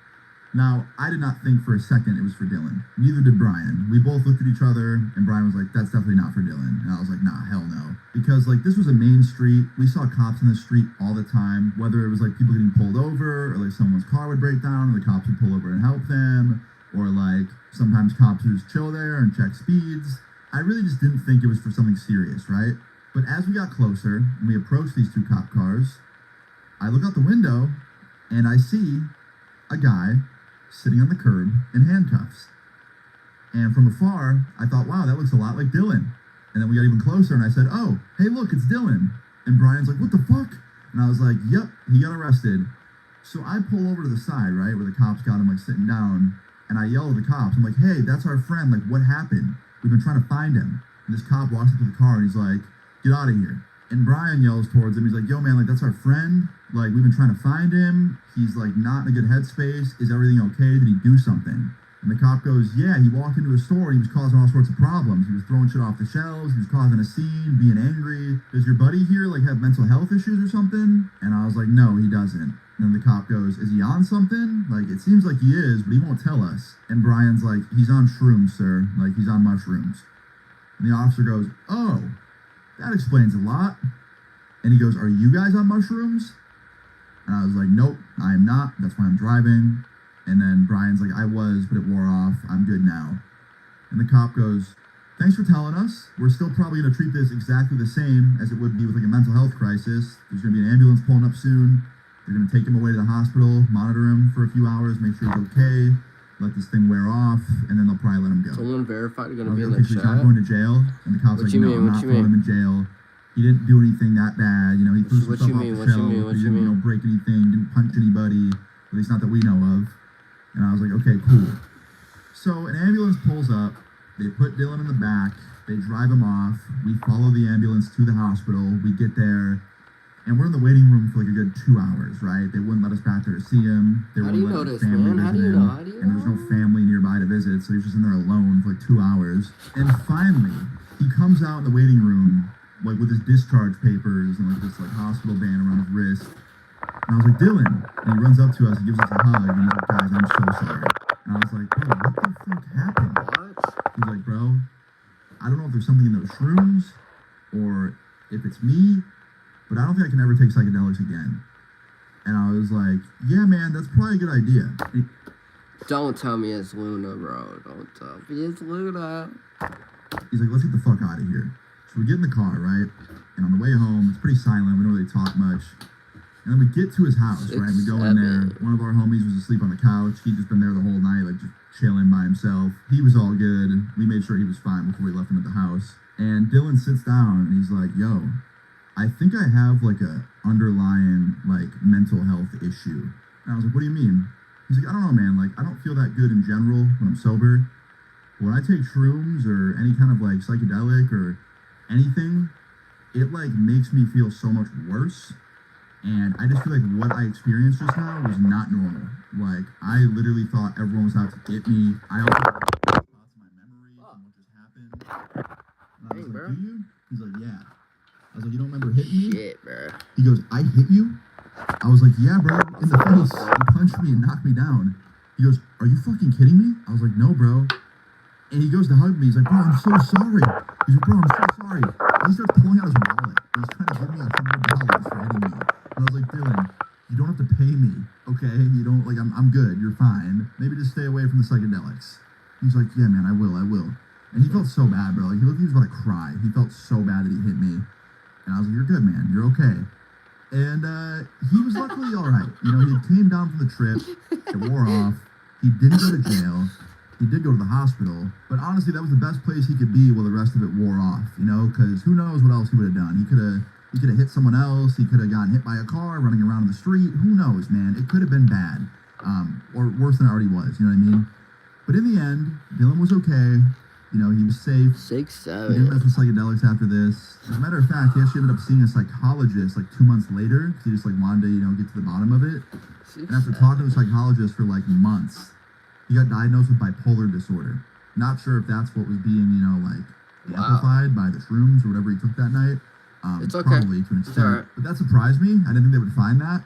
Now, I did not think for a second it was for Dylan. Neither did Brian. We both looked at each other, and Brian was like, that's definitely not for Dylan. And I was like, nah, hell no. Because, like, this was a main street. We saw cops in the street all the time, whether it was, like, people getting pulled over, or, like, someone's car would break down, and the cops would pull over and help them, or, like, sometimes cops would just chill there and check speeds. I really just didn't think it was for something serious, right? But as we got closer, and we approached these 2 cop cars, I look out the window, and I see a guy sitting on the curb in handcuffs. And from afar, I thought, wow, that looks a lot like Dylan. And then we got even closer, and I said, oh, hey, look, it's Dylan. And Brian's like, what the fuck? And I was like, yep, he got arrested. So I pull over to the side, right, where the cops got him, like, sitting down, and I yell at the cops. I'm like, hey, that's our friend. Like, what happened? We've been trying to find him. And this cop walks up to the car, and he's like, get out of here. And Brian yells towards him. He's like, yo, man, like, that's our friend. Like, we've been trying to find him. He's, like, not in a good headspace. Is everything okay? Did he do something? And the cop goes, yeah, he walked into a store and he was causing all sorts of problems. He was throwing shit off the shelves. He was causing a scene, being angry. Does your buddy here, like, have mental health issues or something? And I was like, no, he doesn't. And the cop goes, is he on something? Like, it seems like he is, but he won't tell us. And Brian's like, he's on shrooms, sir. Like, he's on mushrooms. And the officer goes, oh, that explains a lot. And he goes, are you guys on mushrooms? And I was like, nope, I am not. That's why I'm driving. And then Brian's like, I was, but it wore off. I'm good now. And the cop goes, thanks for telling us. We're still probably going to treat this exactly the same as it would be with like a mental health crisis. There's going to be an ambulance pulling up soon. They're going to take him away to the hospital, monitor him for a few hours, make sure he's okay, let this thing wear off, and then they'll probably let him go. Someone verified you're going to be in okay, the so chat? I'm going to jail? And the cop's What like, you no, mean? I'm What not you throwing mean? him in jail. he didn't do anything that bad. You know, he threw some What stuff you off mean? the What you shelf. mean? What He you didn't, mean? break anything. Didn't punch anybody. At least not that we know of. And I was like, okay, cool. So an ambulance pulls up. They put Dylan in the back. They drive him off. We follow the ambulance to the hospital. We get there. And we're in the waiting room for like a good 2 hours, right? They wouldn't let us back there to see him. They How do wouldn't you let know his this, family man? How do visit you him. know? How do you And there's no know? family nearby to visit, so he's just in there alone for like 2 hours. And finally, he comes out in the waiting room, like with his discharge papers and like this like hospital band around his wrist. And I was like, Dylan. And he runs up to us and gives us a hug. And he's like, guys, I'm so sorry. And I was like, bro, what the fuck happened? What? He's like, bro, I don't know if there's something in those shrooms or if it's me, but I don't think I can ever take psychedelics again. And I was like, yeah, man, that's probably a good idea. Don't tell me it's Luna, bro. Don't tell me it's Luna. He's like, let's get the fuck out of here. So we get in the car, right? And on the way home, it's pretty silent. We don't really talk much. And then we get to his house, right? We go in there. One of our homies was asleep on the couch. He'd just been there the whole night, like just chilling by himself. He was all good. We made sure he was fine before we left him at the house. And Dylan sits down and he's like, yo, I think I have like a underlying like mental health issue. And I was like, what do you mean? He's like, I don't know, man. Like, I don't feel that good in general when I'm sober. When I take shrooms or any kind of like psychedelic or anything, it like makes me feel so much worse. And I just feel like what I experienced just now was not normal. Like, I literally thought everyone was out to get me. I also had thoughts in my memory from what just happened. And I was like, do you? He's like, yeah. I was like, you don't remember hitting me? Shit, bro. He goes, I hit you? I was like, yeah, bro, in the face. You punched me and knocked me down. He goes, are you fucking kidding me? I was like, no, bro. And he goes to hug me. He's like, bro, I'm so sorry. He's like, bro, I'm so sorry. And he starts pulling out his wallet. He's trying to give me $100 for hitting me. And I was like, Dylan, you don't have to pay me, okay? You don't, like, I'm good. You're fine. Maybe just stay away from the psychedelics. He's like, yeah, man, I will. And he felt so bad, bro. Like, he looked like he was about to cry. He felt so bad that he hit me. And I was like, you're good, man. You're okay. And he was luckily all right. You know, he came down from the trip. It wore off. He didn't go to jail. He did go to the hospital. But honestly, that was the best place he could be while the rest of it wore off, you know, because who knows what else he would have done. He could have hit someone else. He could have gotten hit by a car running around in the street. Who knows, man? It could have been bad. Or worse than it already was, you know what I mean? But in the end, Dylan was okay. You know, he was safe. 6'7". He didn't mess with psychedelics after this. As a matter of fact, he actually ended up seeing a psychologist like 2 months later. He just like wanted to, you know, get to the bottom of it. And after talking to a psychologist for like months, he got diagnosed with bipolar disorder. Not sure if that's what was being, you know, like amplified by the shrooms or whatever he took that night. It's okay. Probably to an extent. But that surprised me. I didn't think they would find that.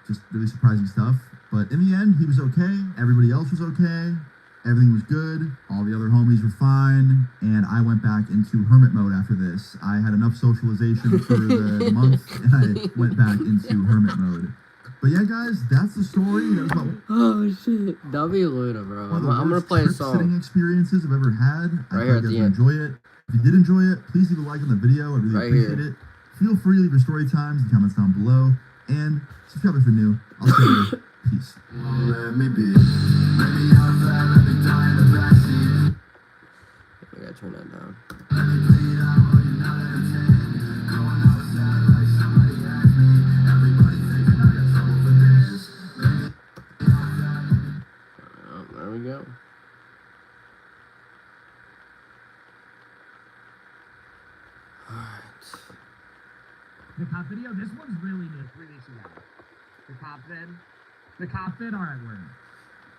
Just really surprising stuff. But in the end, he was okay. Everybody else was okay. Everything was good. All the other homies were fine. And I went back into hermit mode after this. I had enough socialization for the month, and I went back into hermit mode. But yeah, guys, that's the story. That was about Oh, shit. W Luna, bro. one of the I'm going to worst play a trip-sitting song. experiences I've ever had. I Right here hope at you the guys end. enjoy it. If you did enjoy it, please leave a like on the video. I really Right appreciate here. it. Feel free to leave your story times and comments down below. And subscribe if you're new. I'll see you later. Peace. Let me be. Let me outside. Let me die in the backseat. I gotta turn that down. Let me bleed out while you're not entertained. Going outside like somebody asked me. Everybody thinking I got trouble for this. Let me outside. Oh, there we go. Alright. The cop video? This one's really new. 3 weeks ago. The cop vid? The cop vid? Alright, we're in.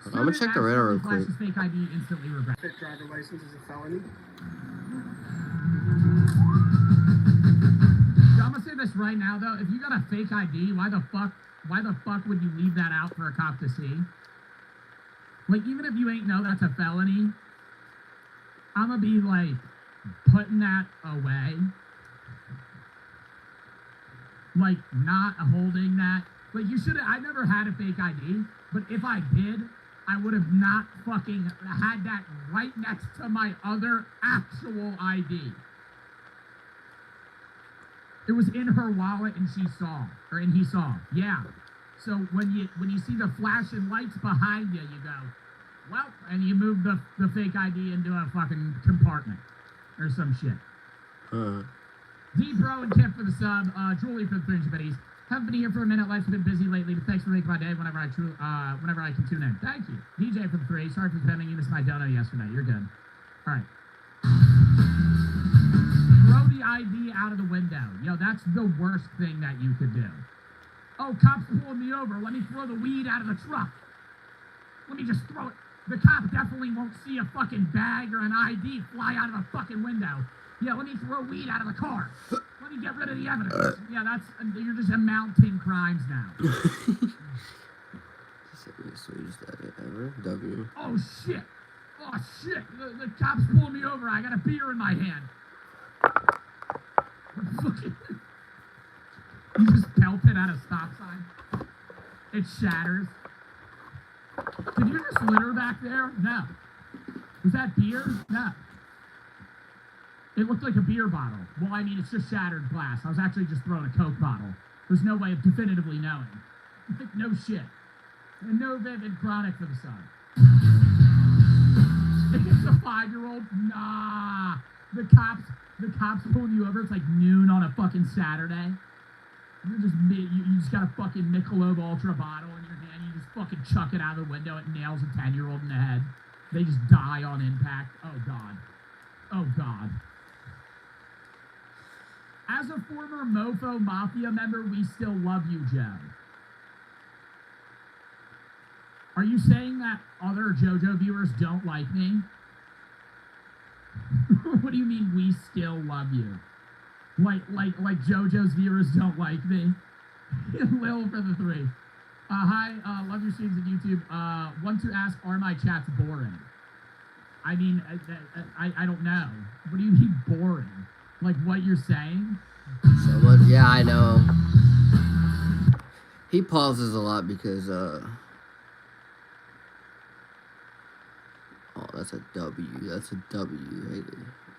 I'm gonna check the radar real quick. Flashes fake ID, instantly regret. Fake driver license is a felony. I'm gonna say this right now, though. If you got a fake ID, why the fuck would you leave that out for a cop to see? Like, even if you ain't know that's a felony, I'm gonna be, like, putting that away. Like, not holding that. Like, you should have, I never had a fake ID, but if I did, I would have not fucking had that right next to my other actual ID. It was in her wallet and she saw, and he saw. Yeah. So when you see the flashing lights behind you, you go, well, and you move the fake ID into a fucking compartment or some shit. D-Bro and Kip for the sub. Julie for the fringe buddies. Haven't been here for a minute. Life's been busy lately, but thanks for making my day whenever I can tune in. Thank you. DJ for the 3. Sorry for spamming you. Missed my dono yesterday. You're good. All right. Throw the ID out of the window. Yo, that's the worst thing that you could do. Oh, cops pulling me over. Let me throw the weed out of the truck. Let me just throw it. The cop definitely won't see a fucking bag or an ID fly out of a fucking window. Yeah, let me throw weed out of the car. Let me get rid of the evidence. Yeah, you're just mounting crimes now. Sweetest edit ever. W. Oh shit! Oh shit! The cops pulling me over. I got a beer in my hand. You just pelted at a stop sign. It shatters. Did you just litter back there? No. Was that beer? No. It looked like a beer bottle. Well, I mean, it's just shattered glass. I was actually just throwing a Coke bottle. There's no way of definitively knowing. No shit. And no vivid chronic for the sun. It's a 5-year-old? Nah. The cops pulling you over. It's like noon on a fucking Saturday. You just got a fucking Michelob Ultra bottle in your hand. You just fucking chuck it out of the window. It nails a 10-year-old in the head. They just die on impact. Oh, God. Oh, God. As a former Mofo Mafia member, we still love you, Joe. Are you saying that other JoJo viewers don't like me? What do you mean we still love you? Like JoJo's viewers don't like me? Lil for the 3. Hi, love your streams on YouTube. Want to ask, are my chats boring? I mean, I don't know. What do you mean boring? Like what you're saying? So much. Yeah, I know. He pauses a lot because, oh, that's a W. That's a W. Hey,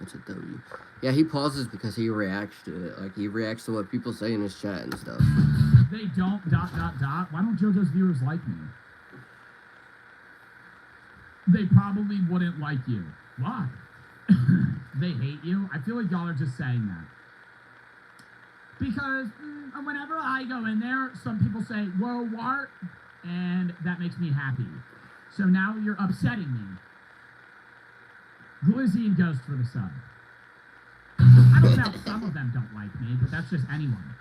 that's a W. Yeah, he pauses because he reacts to it. Like, he reacts to what people say in his chat and stuff. They don't ... Why don't JoJo's viewers like me? They probably wouldn't like you. Why? They hate you? I feel like y'all are just saying that. Because whenever I go in there, some people say, whoa, what? And that makes me happy. So now you're upsetting me. Glizzy and Ghost for the sub. I don't know, some of them don't like me, but that's just anyone.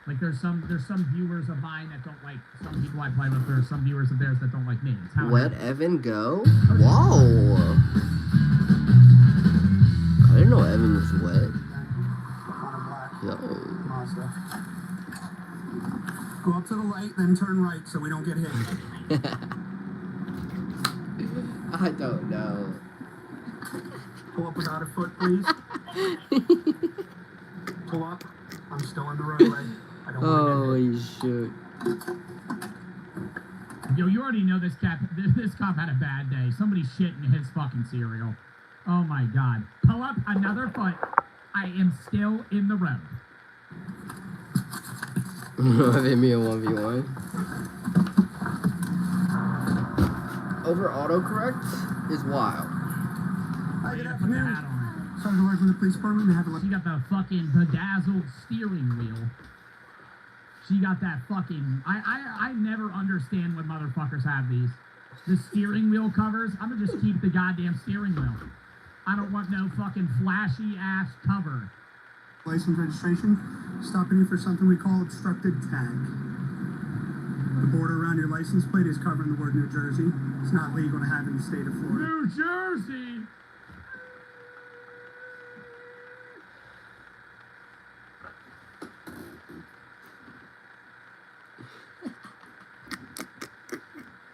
Like there's some viewers of mine that don't like some people I play with. There's some viewers of theirs that don't like me. It's how Let Evan go? Whoa! I didn't know Evan was wet. Yo. Go up to the light, then turn right so we don't get hit. I don't know. Pull up without a foot, please. Pull up. I'm still in the roadway. I don't want to get hit. Holy shit. Yo, you already know this cop had a bad day. Somebody shit in his fucking cereal. Oh my God. Pull up another foot. I am still in the road. Hit me a 1v1. Over autocorrect is wild. Hi, good Put the afternoon. hat on. Sorry to work with the police department. Have a look. She got the fucking bedazzled steering wheel. She got that fucking... I never understand when motherfuckers have these. The steering wheel covers. I'm gonna just keep the goddamn steering wheel. I don't want no fucking flashy ass cover. License registration. Stopping you for something we call obstructed tag. The border around your license plate is covering the word New Jersey. It's not legal to have in the state of Florida. New Jersey!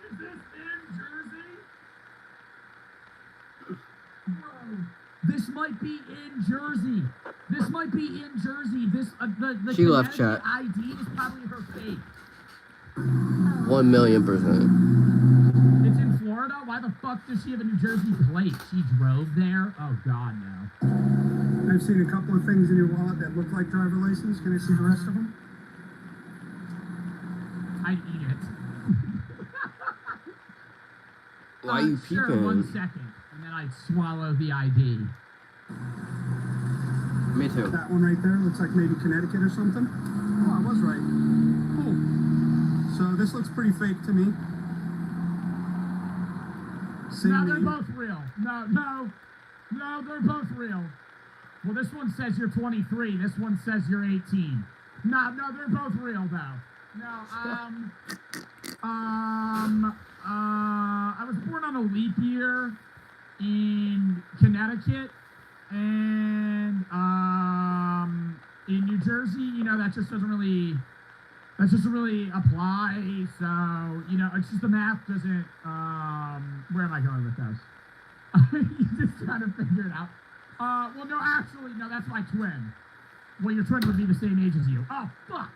Is this in Jersey? Bro, this might be in Jersey. This might be in Jersey. This the She left Connecticut chat. ID is probably her fake. 1,000,000%. It's in Florida? Why the fuck does she have a New Jersey plate? She drove there? Oh God, no. I've seen a couple of things in your wallet that look like driver license. Can I see the rest of them? I'd eat it. Why are you Sure, peeping? 1 second, and then I'd swallow the ID. Me too. That one right there looks like maybe Connecticut or something. Oh, I was right. Cool. So this looks pretty fake to me. Same No, they're name. both real. No, they're both real. Well, this one says you're 23. This one says you're 18. No, they're both real though. No, I was born on a leap year in Connecticut, and in New Jersey, you know, that just doesn't really apply. So, you know, it's just the math doesn't. Where am I going with this? You just trying to figure it out. Well, no, actually, no, that's my twin. Well, your twin would be the same age as you. Oh, fuck.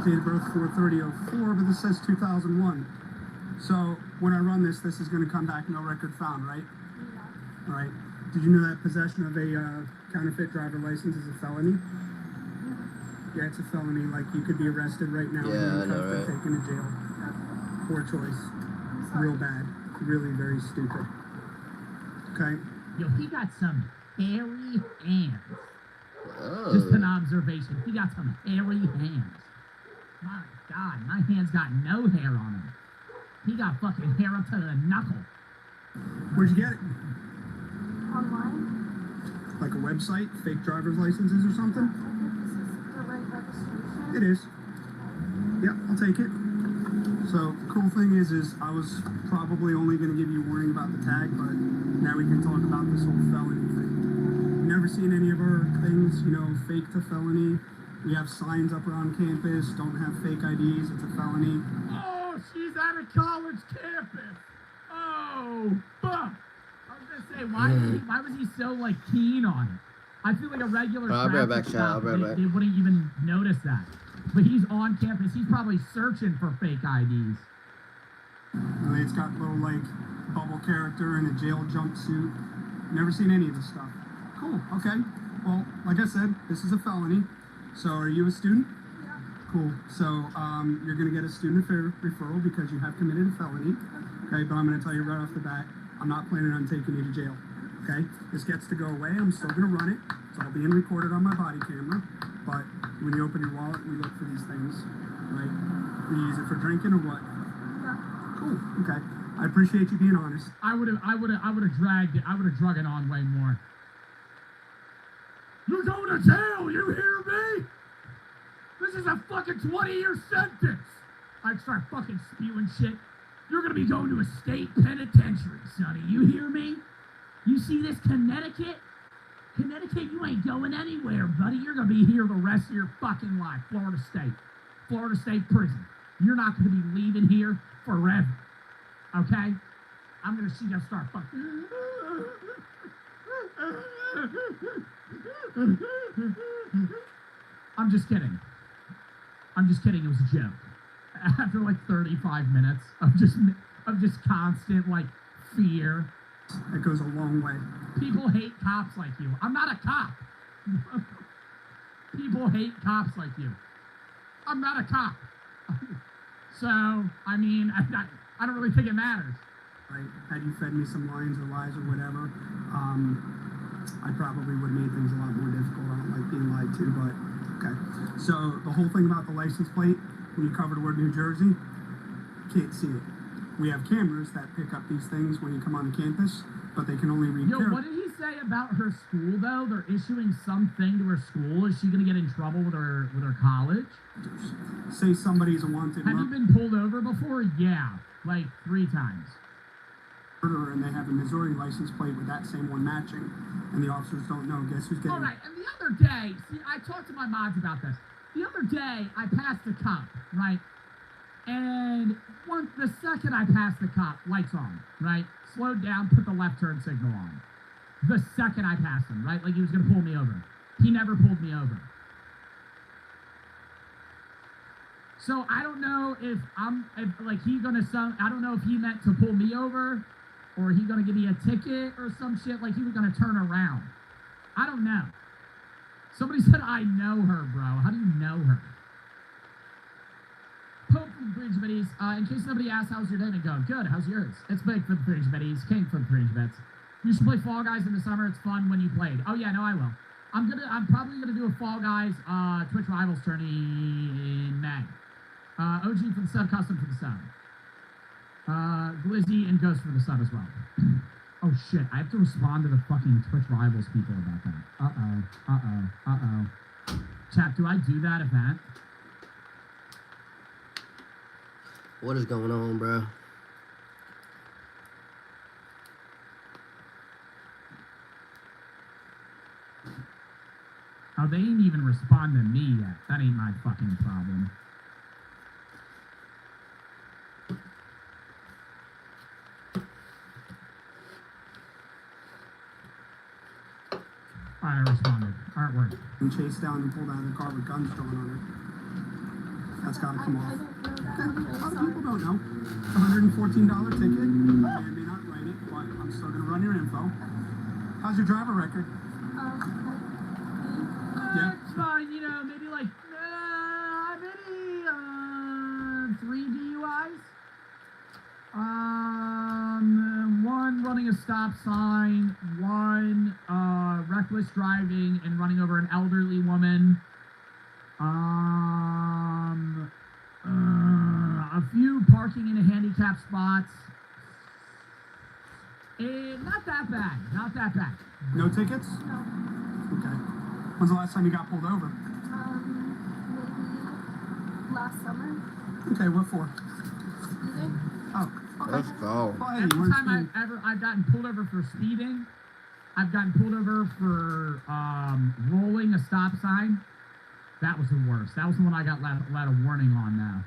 Date of birth 4/30/04, but this says 2001. So when I run this is going to come back no record found, right? All right. Did you know that possession of a counterfeit driver license is a felony? Yeah, it's a felony. Like, you could be arrested right now Yeah, I know, and right? taken to jail. Poor choice. Real bad. Really very stupid. Okay. Yo, he got some hairy hands. Oh. Just an observation. He got some hairy hands. My God, my hands got no hair on them. He got fucking hair up to the knuckle. Where'd you get it? Online? Like a website? Fake driver's licenses or something? I think this is the right registration. It is. Yep, I'll take it. So the cool thing is I was probably only going to give you a warning about the tag, but now we can talk about this whole felony thing. Never seen any of our things, you know, fake to felony. We have signs up around campus, don't have fake IDs, it's a felony. Oh, she's at a college campus. Oh, fuck. I was gonna say, why was he so like keen on it? I feel like a regular I'll be right traffic back, Chad. I'll stop, be right back. they wouldn't even notice that. But he's on campus. He's probably searching for fake IDs. And it's got little like bubble character and a jail jumpsuit. Never seen any of this stuff. Cool, okay. Well, like I said, this is a felony. So are you a student? Yeah. Cool. So you're going to get a student referral because you have committed a felony. Okay, but I'm going to tell you right off the bat, I'm not planning on taking you to jail. Okay, this gets to go away. I'm still going to run it. It's all being recorded on my body camera. But when you open your wallet, we look for these things, right? We use it for drinking or what? Yeah. Cool. Okay. I appreciate you being honest. I would have dragged it. I would have drug it on way more. You're going to jail, you hear me? This is a fucking 20-year sentence. I'd start fucking spewing shit. You're gonna be going to a state penitentiary, sonny. You hear me? You see this Connecticut? Connecticut, you ain't going anywhere, buddy. You're gonna be here the rest of your fucking life. Florida State. Florida State Prison. You're not gonna be leaving here forever. Okay? I'm gonna see you start fucking. I'm just kidding. It was a joke. After like 35 minutes of just constant like fear. That goes a long way. People hate cops like you. I'm not a cop. People hate cops like you. I'm not a cop. So, I mean, I don't really think it matters. Right? Had you fed me some lines or lies or whatever, I probably would have made things a lot more difficult. I don't like being lied to, but okay. So the whole thing about the license plate, when you cover the word New Jersey, can't see it. We have cameras that pick up these things when you come on the campus, but they can only read Yo, what did he say about her school though? They're issuing something to her school. Is she gonna get in trouble with her college? Say somebody's a wanted Have you been pulled over before? Yeah, like 3 times. murderer and they have a Missouri license plate with that same one matching, and the officers don't know. Guess who's getting? All right, and the other day, see, I talked to my mods about this. The other day, I passed a cop, right? And the second I passed the cop, lights on, right? Slowed down, put the left turn signal on. The second I passed him, right? Like he was gonna pull me over. He never pulled me over. So I don't know if I don't know if he meant to pull me over, or he gonna give me a ticket or some shit. Like he was gonna turn around. I don't know. Somebody said I know her, bro. How do you know her? Pope from Fringe Biddies. In case somebody asks, how's your day been going? Good. How's yours? It's big for the Fringe Biddies. King from Fringe Bits. You should play Fall Guys in the summer. It's fun when you played. Oh yeah, no, I will. I'm probably gonna do a Fall Guys Twitch Rivals tourney in May. OG for the sub, custom for the sub. Glizzy and Ghost for the sub as well. Oh shit, I have to respond to the fucking Twitch Rivals people about that. Chat, do I do that event? What is going on, bro? Oh, they ain't even respond to me yet. That ain't my fucking problem. Alright, I responded. Artwork. And chased down and pulled out of the car with guns drawn on her. That's gotta come off. I don't know that. Okay, other people don't know. It's a $114 ticket. They may not write it, but I'm still gonna run your info. How's your driver record? Yeah. It's fine, you know, maybe like, maybe 3 DUIs. One running a stop sign, one reckless driving and running over an elderly woman. A few parking in a handicap spots. Not that bad, not that bad. No tickets? No. Okay. When's the last time you got pulled over? Maybe last summer. Okay, what for? Speeding. Oh, Let's go. well, hey, Every we're time I've gotten pulled over for speeding, I've gotten pulled over for rolling a stop sign. That was the worst. That was the one I got let a warning on now.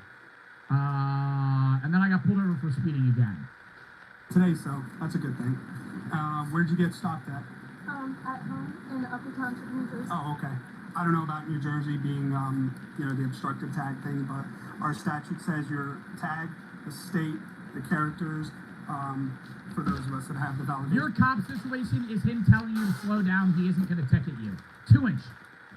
And then I got pulled over for speeding again. today, so that's a good thing. Where'd you get stopped at? At home in Upper Township, New Jersey. Oh, okay. I don't know about New Jersey being, the obstructive tag thing, but our statute says your tag, the state, the characters, for those of us that have the validation. Your cop situation is him telling you to slow down. He isn't going to ticket you. 2-inch.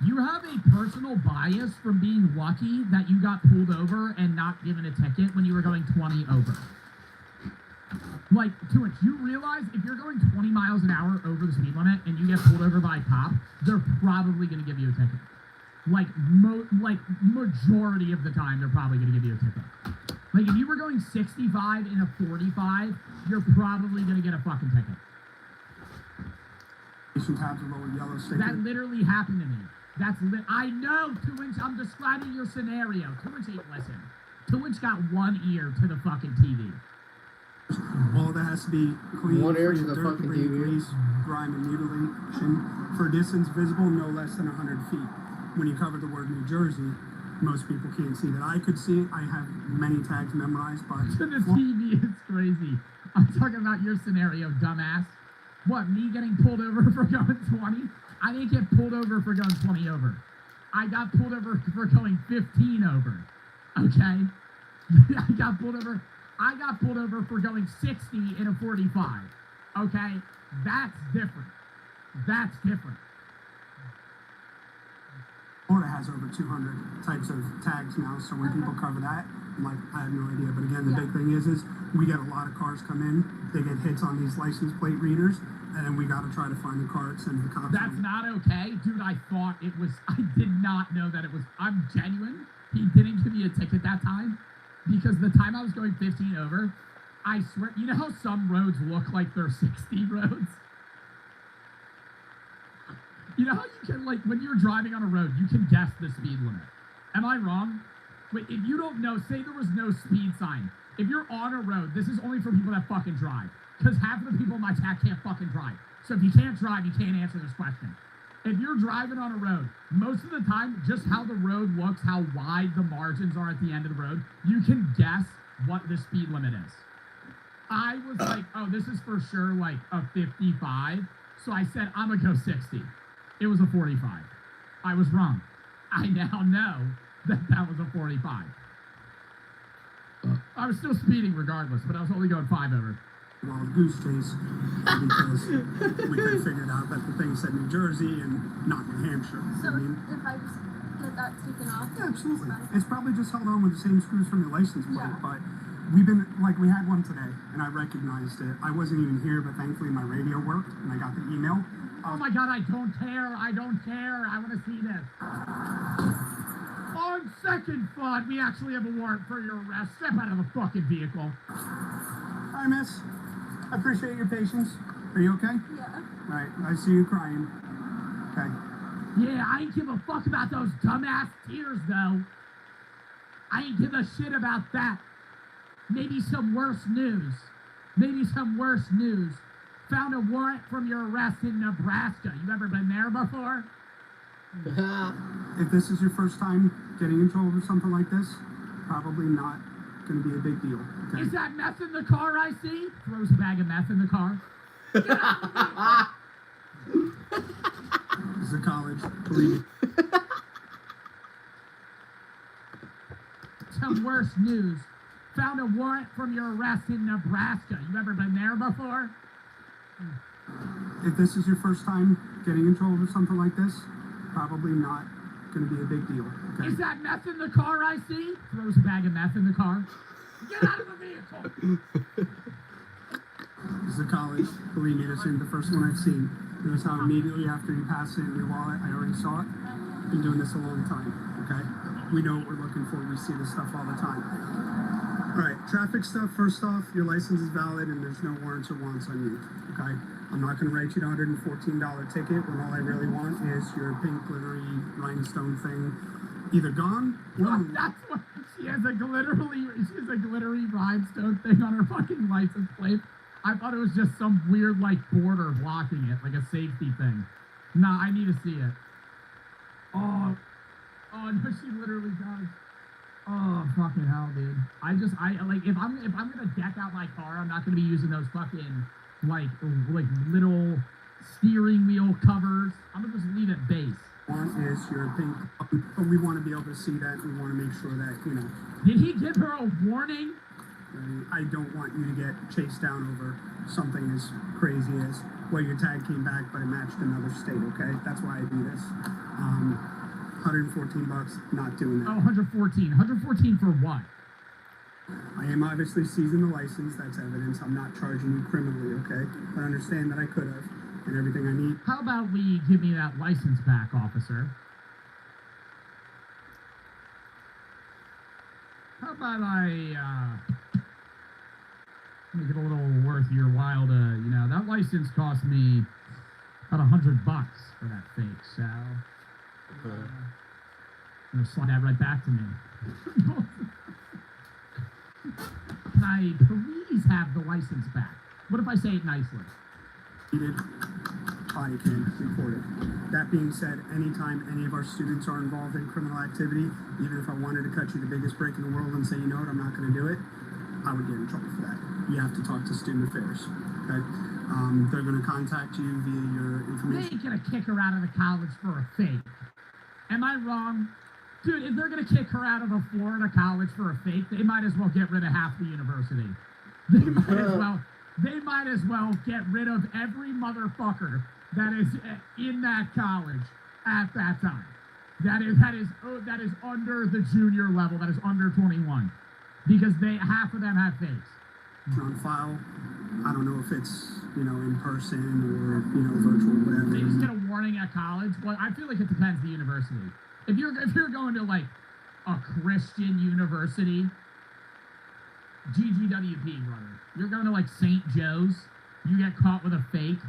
You have a personal bias from being lucky that you got pulled over and not given a ticket when you were going 20 over. Like, 2-inch, you realize if you're going 20 miles an hour over the speed limit and you get pulled over by a cop, they're probably going to give you a ticket. Like majority of the time, they're probably going to give you a ticket. Like, if you were going 65 in a 45, you're probably going to get a fucking ticket. Tabs, a little yellow sticker. That literally happened to me. I know, 2-inch, I'm describing your scenario. 2-inch ain't listen. 2-inch got one ear to the fucking TV. All that has to be clean, One ear free to of the dirt, fucking debris, TV. grease, grime, and mutilation for a distance visible no less than 100 feet. When you cover the word New Jersey, most people can't see that. I could see it. I have many tags memorized, but To the TV is crazy. I'm talking about your scenario, dumbass. What, me getting pulled over for going 20? I didn't get pulled over for going 20 over. I got pulled over for going 15 over. Okay? I got pulled over for going 60 in a 45. Okay? That's different. That's different. Florida has over 200 types of tags now, so when people cover that, I'm like, I have no idea. But again, the big thing is we get a lot of cars come in, they get hits on these license plate readers, and we got to try to find the car that sends the cops. That's not okay. Dude, I did not know that it was, I'm genuine. He didn't give me a ticket that time because the time I was going 15 over, I swear, you know how some roads look like they're 60 roads? You know how you can, like, when you're driving on a road, you can guess the speed limit. Am I wrong? Wait, if you don't know, say there was no speed sign. If you're on a road, this is only for people that fucking drive. Because half of the people in my chat can't fucking drive. So if you can't drive, you can't answer this question. If you're driving on a road, most of the time, just how the road looks, how wide the margins are at the end of the road, you can guess what the speed limit is. I was like, oh, this is for sure like a 55. So I said, I'm gonna go 60. It was a 45. I was wrong. I now know that was a 45. I was still speeding regardless, but I was only going 5 over. Wild goose chase because we could have figured out that the thing said New Jersey and not New Hampshire. So I mean, if I just get that taken off, yeah, absolutely. fine. It's probably just held on with the same screws from your license plate, Yeah. but we've been, like, we had one today, and I recognized it. I wasn't even here, but thankfully my radio worked, and I got the email. Oh my God, I don't care. I don't care. I want to see this. On second thought, we actually have a warrant for your arrest. Step out of the fucking vehicle. Hi, miss. I appreciate your patience. Are you okay? Yeah. All right, I see you crying. Okay. Yeah, I ain't give a fuck about those dumbass tears, though. I ain't give a shit about that. Maybe some worse news. Maybe some worse news. Found a warrant from your arrest in Nebraska. You ever been there before? If this is your first time getting in trouble for something like this, probably not going to be a big deal. Okay? Is that meth in the car I see? Throws a bag of meth in the car. Get out of the vehicle. This is a college. Believe me. Some worse news. Found a warrant from your arrest in Nebraska. You ever been there before? If this is your first time getting in trouble for something like this, probably not going to be a big deal. Okay? Is that meth in the car I see? Throws a bag of meth in the car. Get out of the vehicle. This is a college. Believe me, this isn't the first one I've seen. Notice how immediately after you pass it in your wallet, I already saw it. Been doing this a long time. Okay? We know what we're looking for. We see this stuff all the time. All right, traffic stuff. First off, your license is valid and there's no warrants or wants on you. Okay? I'm not going to write you a $114 ticket when all I really want is your pink glittery rhinestone thing either gone or moved. That's what she has a glittery rhinestone thing on her fucking license plate. I thought it was just some weird like border blocking it, like a safety thing. Nah, I need to see it. Oh no, she literally does. Oh fucking hell, dude. I like if I'm gonna deck out my car, I'm not gonna be using those fucking like little steering wheel covers. I'm gonna just leave it base. Want is your pink, but we want to be able to see that. We want to make sure that, you know. Did he give her a warning? I don't want you to get chased down over something as crazy as, well, your tag came back, but it matched another state, okay? That's why I do this. $114, not doing that. Oh, 114. 114 for what? I am obviously seizing the license. That's evidence. I'm not charging you criminally, okay? But understand that I could have, and everything I need. How about we give me that license back, officer? How about I, make it a little worth your while to, you know, that license cost me about $100 for that fake, so I'm gonna slide that right back to me. Can I please have the license back? What if I say it nicely? Needed body cam recorded. That being said, anytime any of our students are involved in criminal activity, even if I wanted to cut you the biggest break in the world and say, you know what, I'm not going to do it, I would get in trouble for that. You have to talk to student affairs. Okay? They're going to contact you via your They information. ain't gonna kick her out of the college for a fake. Am I wrong? Dude, if they're gonna kick her out of a Florida college for a fake, they might as well get rid of half the university. They might as well get rid of every motherfucker that is in that college at that time. That is under the junior level, that is under 21. Because half of them have fakes. On file. I don't know if it's, you know, in person or, you know, virtual, whatever. They just get a warning at college. Well, I feel like it depends the university. If you're going to like a Christian university, GGWP, brother. You're going to like St. Joe's, you get caught with a fake,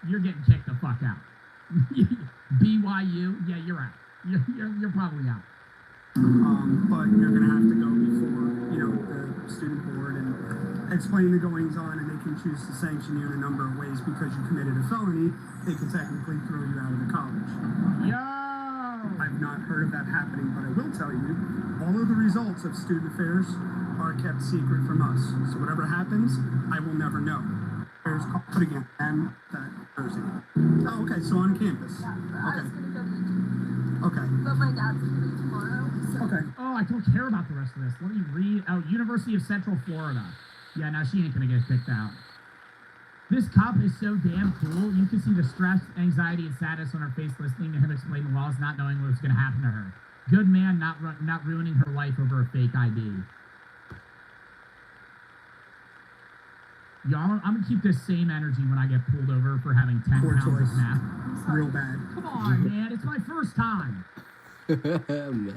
you're getting kicked the fuck out. BYU, yeah, you're out. You're probably out. But you're going to have to go before, you know, the student board and explain the goings on, and they can choose to sanction you in a number of ways because you committed a felony. They can technically throw you out of the college. Yo! I've not heard of that happening, but I will tell you, all of the results of student affairs are kept secret from us. So whatever happens, I will never know. There's called again, and that Thursday. Oh, okay, so on campus. Yeah, I Okay. was gonna go to the gym, Okay. but my dad's leaving tomorrow, so. Okay. Oh, I don't care about the rest of this. Let me read. Oh, University of Central Florida. Yeah, now she ain't gonna get kicked out. This cop is so damn cool. You can see the stress, anxiety, and sadness on her face listening to him explain the laws, not knowing what was gonna happen to her. Good man, not ruining her life over a fake ID. Yo, I'm gonna keep this same energy when I get pulled over for having 10 Poor pounds choice. of meth. Real bad. Come on, man. It's my first time. Mess.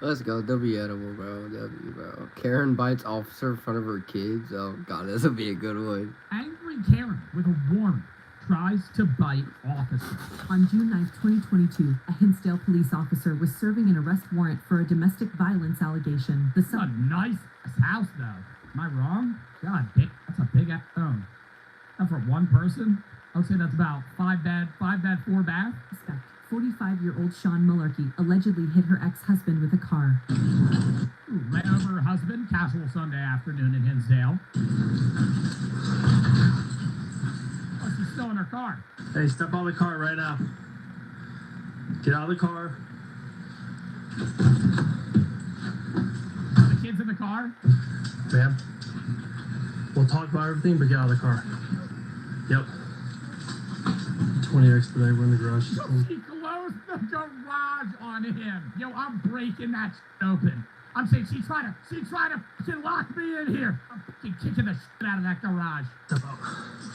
Let's go. W edible, bro. W, bro. Karen bites officer in front of her kids. Oh, God, this will be a good one. Angry Karen with a warrant tries to bite officer. On June 9th, 2022, a Hinsdale police officer was serving an arrest warrant for a domestic violence allegation. This is a nice house, though. Am I wrong? God, that's a big ass home. And for one person, I would say that's about 5 bed, 4 bath. Suspect, 45-year-old Sean Mullarkey allegedly hit her ex-husband with a car. Ran over her husband, casual Sunday afternoon in Hinsdale. Oh, she's still in her car. Hey, step out of the car right now. Get out of the car. Are the kids in the car? Ma'am, we'll talk about everything, but get out of the car. Yep. 20X today, we're in the garage. So she closed the garage on him. Yo, I'm breaking that shit open. I'm saying she's trying to fucking lock me in here. I'm fucking kicking the shit out of that garage. Step out.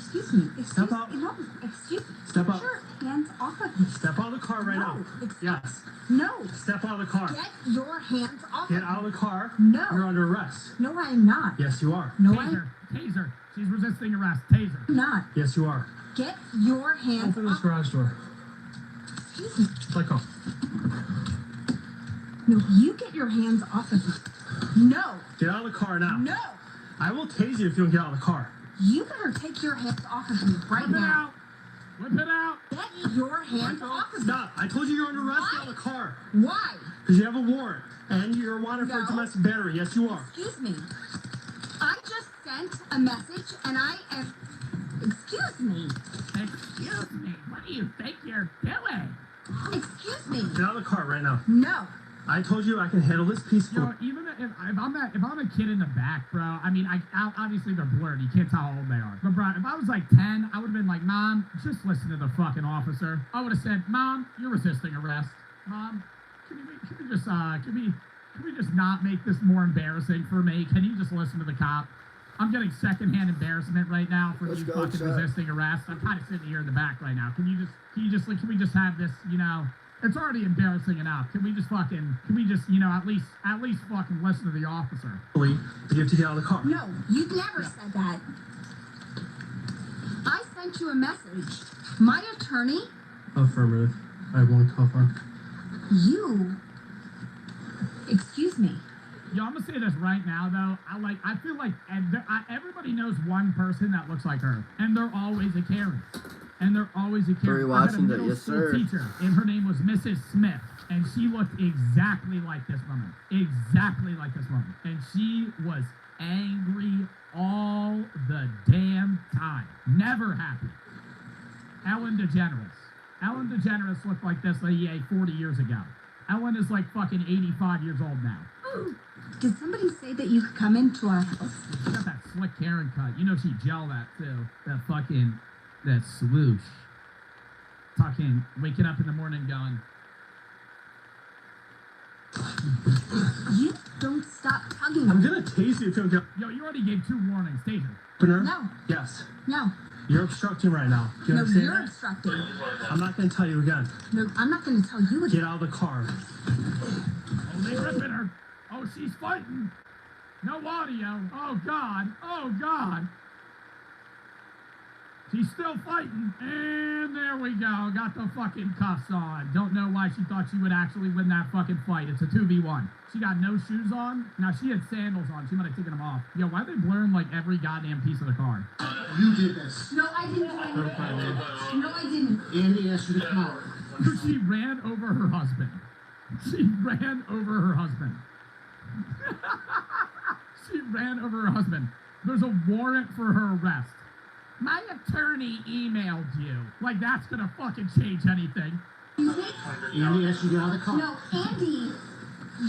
Excuse me. Step out. No, excuse me. Step out. Get your hands off of me. Step out of the car right No, now. it's- Yes. No. Step out of the car. Get your hands off Get of out me. of the car. No. You're under arrest. No, I am not. Yes, you are. No, I'm Taser. She's resisting arrest. Taser. not. Yes, you are. Get your hands Open this off. garage door. Excuse me. Let go. No, you get your hands off of me. No. Get out of the car now. No. I will tase you if you don't get out of the car. You better take your hands off of me right Whip it now. out. Whip it out. Get your hands off of me. Stop. I told you you're under arrest. Get out of the car. Why? Because you have a warrant. And you're wanted for No. domestic battery. Yes, you are. Excuse me. I just sent a message and I am. Excuse me. Excuse me. What do you think you're doing? Excuse me. Get out of the car right now. No. I told you I can handle this peacefully. Yo, even if I'm a kid in the back, bro. I mean, obviously they're blurred. You can't tell how old they are. But bro, if I was like 10, I would have been like, Mom, just listen to the fucking officer. I would have said, Mom, you're resisting arrest. Mom, can we just not make this more embarrassing for me? Can you just listen to the cop? I'm getting secondhand embarrassment right now for Let's you go, fucking Chuck. resisting arrest. I'm kind of sitting here in the back right now. Can we just have this, you know? It's already embarrassing enough. Can we just, you know, at least fucking listen to the officer? You have to get out of the car. No. You never said that. I sent you a message. My attorney, Affirmative. I have one cuff on. you. Excuse me. Yo, I'm gonna say this right now, though. I feel like everybody knows one person that looks like her, and they're always a Karen. And they're always a Karen. Are you I had a watching that? middle Yes, school sir. teacher, and her name was Mrs. Smith, and she looked exactly like this woman. Exactly like this woman. And she was angry all the damn time. Never happy. Ellen DeGeneres. Ellen DeGeneres looked like this 40 years ago. Ellen is like fucking 85 years old now. Did somebody say that you could come into our house? She got that slick Karen cut. You know she gel that too. That swoosh. Fucking waking up in the morning going, You don't stop tugging I'm me. gonna tase you if you don't get. yo, you already gave 2 warnings. Taser. Opener? No. Yes. No. You're obstructing right now. Do you No, understand you're that? obstructing. I'm not gonna tell you again. No, I'm not going to tell you Get again. out of the car. Oh, they ripping her. Oh, she's fighting. No audio. Oh, God. Oh, God. She's still fighting. And there we go. Got the fucking cuffs on. Don't know why she thought she would actually win that fucking fight. It's a 2v1. She got no shoes on. Now, she had sandals on. She might have taken them off. Yo, why are they blurring like every goddamn piece of the car? You did this. No, I didn't. No, I didn't. Andy asked you to come out. She ran over her husband. She ran over her husband. She ran over her husband. There's a warrant for her arrest. My attorney emailed you. Like that's gonna fucking change anything. Andy asked you to get out of the car. No, Andy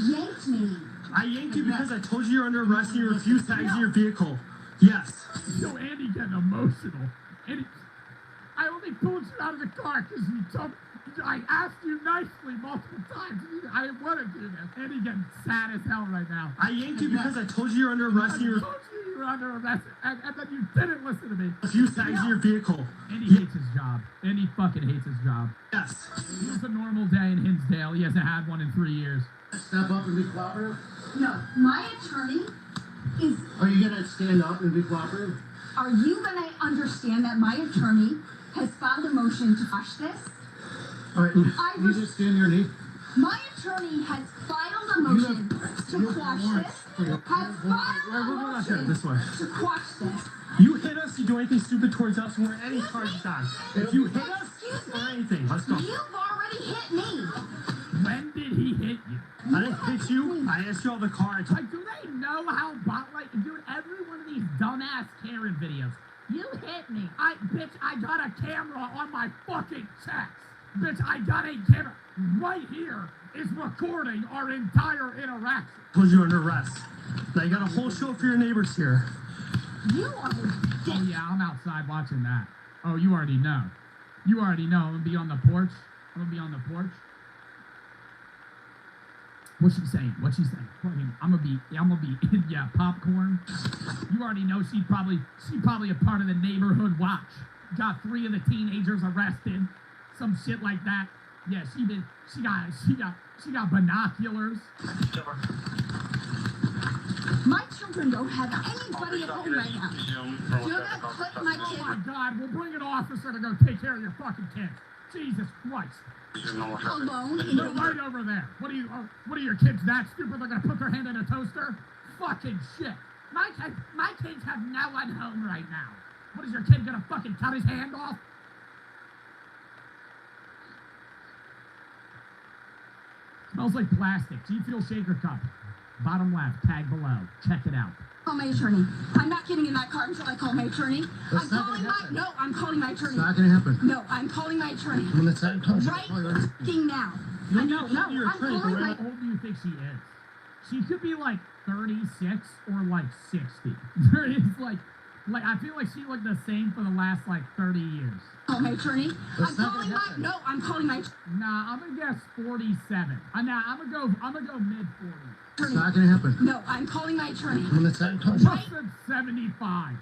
yanked me. I yanked you because I told you you're under arrest and you refused to exit your vehicle. Yes. Yo, Andy getting emotional. Andy, I only pulled you out of the car because you told. I asked you nicely multiple times. I didn't want to do this. Andy getting sad as hell right now. I yanked you because I told you you're under arrest and you told you you were under arrest, and then you didn't listen to me. You tagged your vehicle. And he hates his job. And he fucking hates his job. Yes. It was a normal day in Hinsdale. He hasn't had one in 3 years. Step up and be cooperative. No, my attorney is. Are you gonna stand up and be cooperative? Are you gonna understand that my attorney has filed a motion to quash this? All right, you just stand your knee. My attorney has filed a motion to quash this. Has filed a We're going out there motion this way. to quash this. You hit us, you do anything stupid towards us, and we're any charges on. If you hit us Excuse or me. anything, let's go. You've already hit me. When did he hit you? I didn't hit you. I asked you all the car. I told Like, do they know how like, dude, every one of these dumbass Karen videos, you hit me. Bitch, I got a camera on my fucking chest. Bitch, I got a camera right here is recording our entire interaction. you were under arrest. Now you got a whole show for your neighbors here. You are a dick. Oh yeah, I'm outside watching that. Oh, you already know. You already know. I'm gonna be on the porch. What's she saying? Fucking, I'm gonna be, yeah, popcorn. You already know she probably a part of the neighborhood watch. Got 3 of the teenagers arrested. Some shit like that. Yeah, she got binoculars. My children don't have anybody at home right now. You're gonna put my Oh kid. my God, we'll bring an officer to go take care of your fucking kids. Jesus Christ. Alone in They're your right over there. What are your kids that stupid? They're gonna put their hand in a toaster? Fucking shit. My kids have no one home right now. What is your kid gonna fucking cut his hand off? Smells like plastic. G Fuel shaker cup. Bottom left, tag below. Check it out. Call my attorney. I'm not getting in that car until I call my attorney. That's not gonna happen. I'm calling my attorney. It's not gonna happen. No, I'm calling my attorney. When it's that time, Right fucking now. You No, don't need your I'm attorney, calling but my. How old do you think she is? She could be like 36 or like 60. It's like I feel like she looked the same for the last like 30 years. Call my attorney. That's I'm not calling gonna my. happen. No, I'm calling my Nah, I'm gonna guess 47. I'm gonna go mid 40s. It's attorney. not gonna happen. No, I'm calling my attorney. When it's that time. I said 75.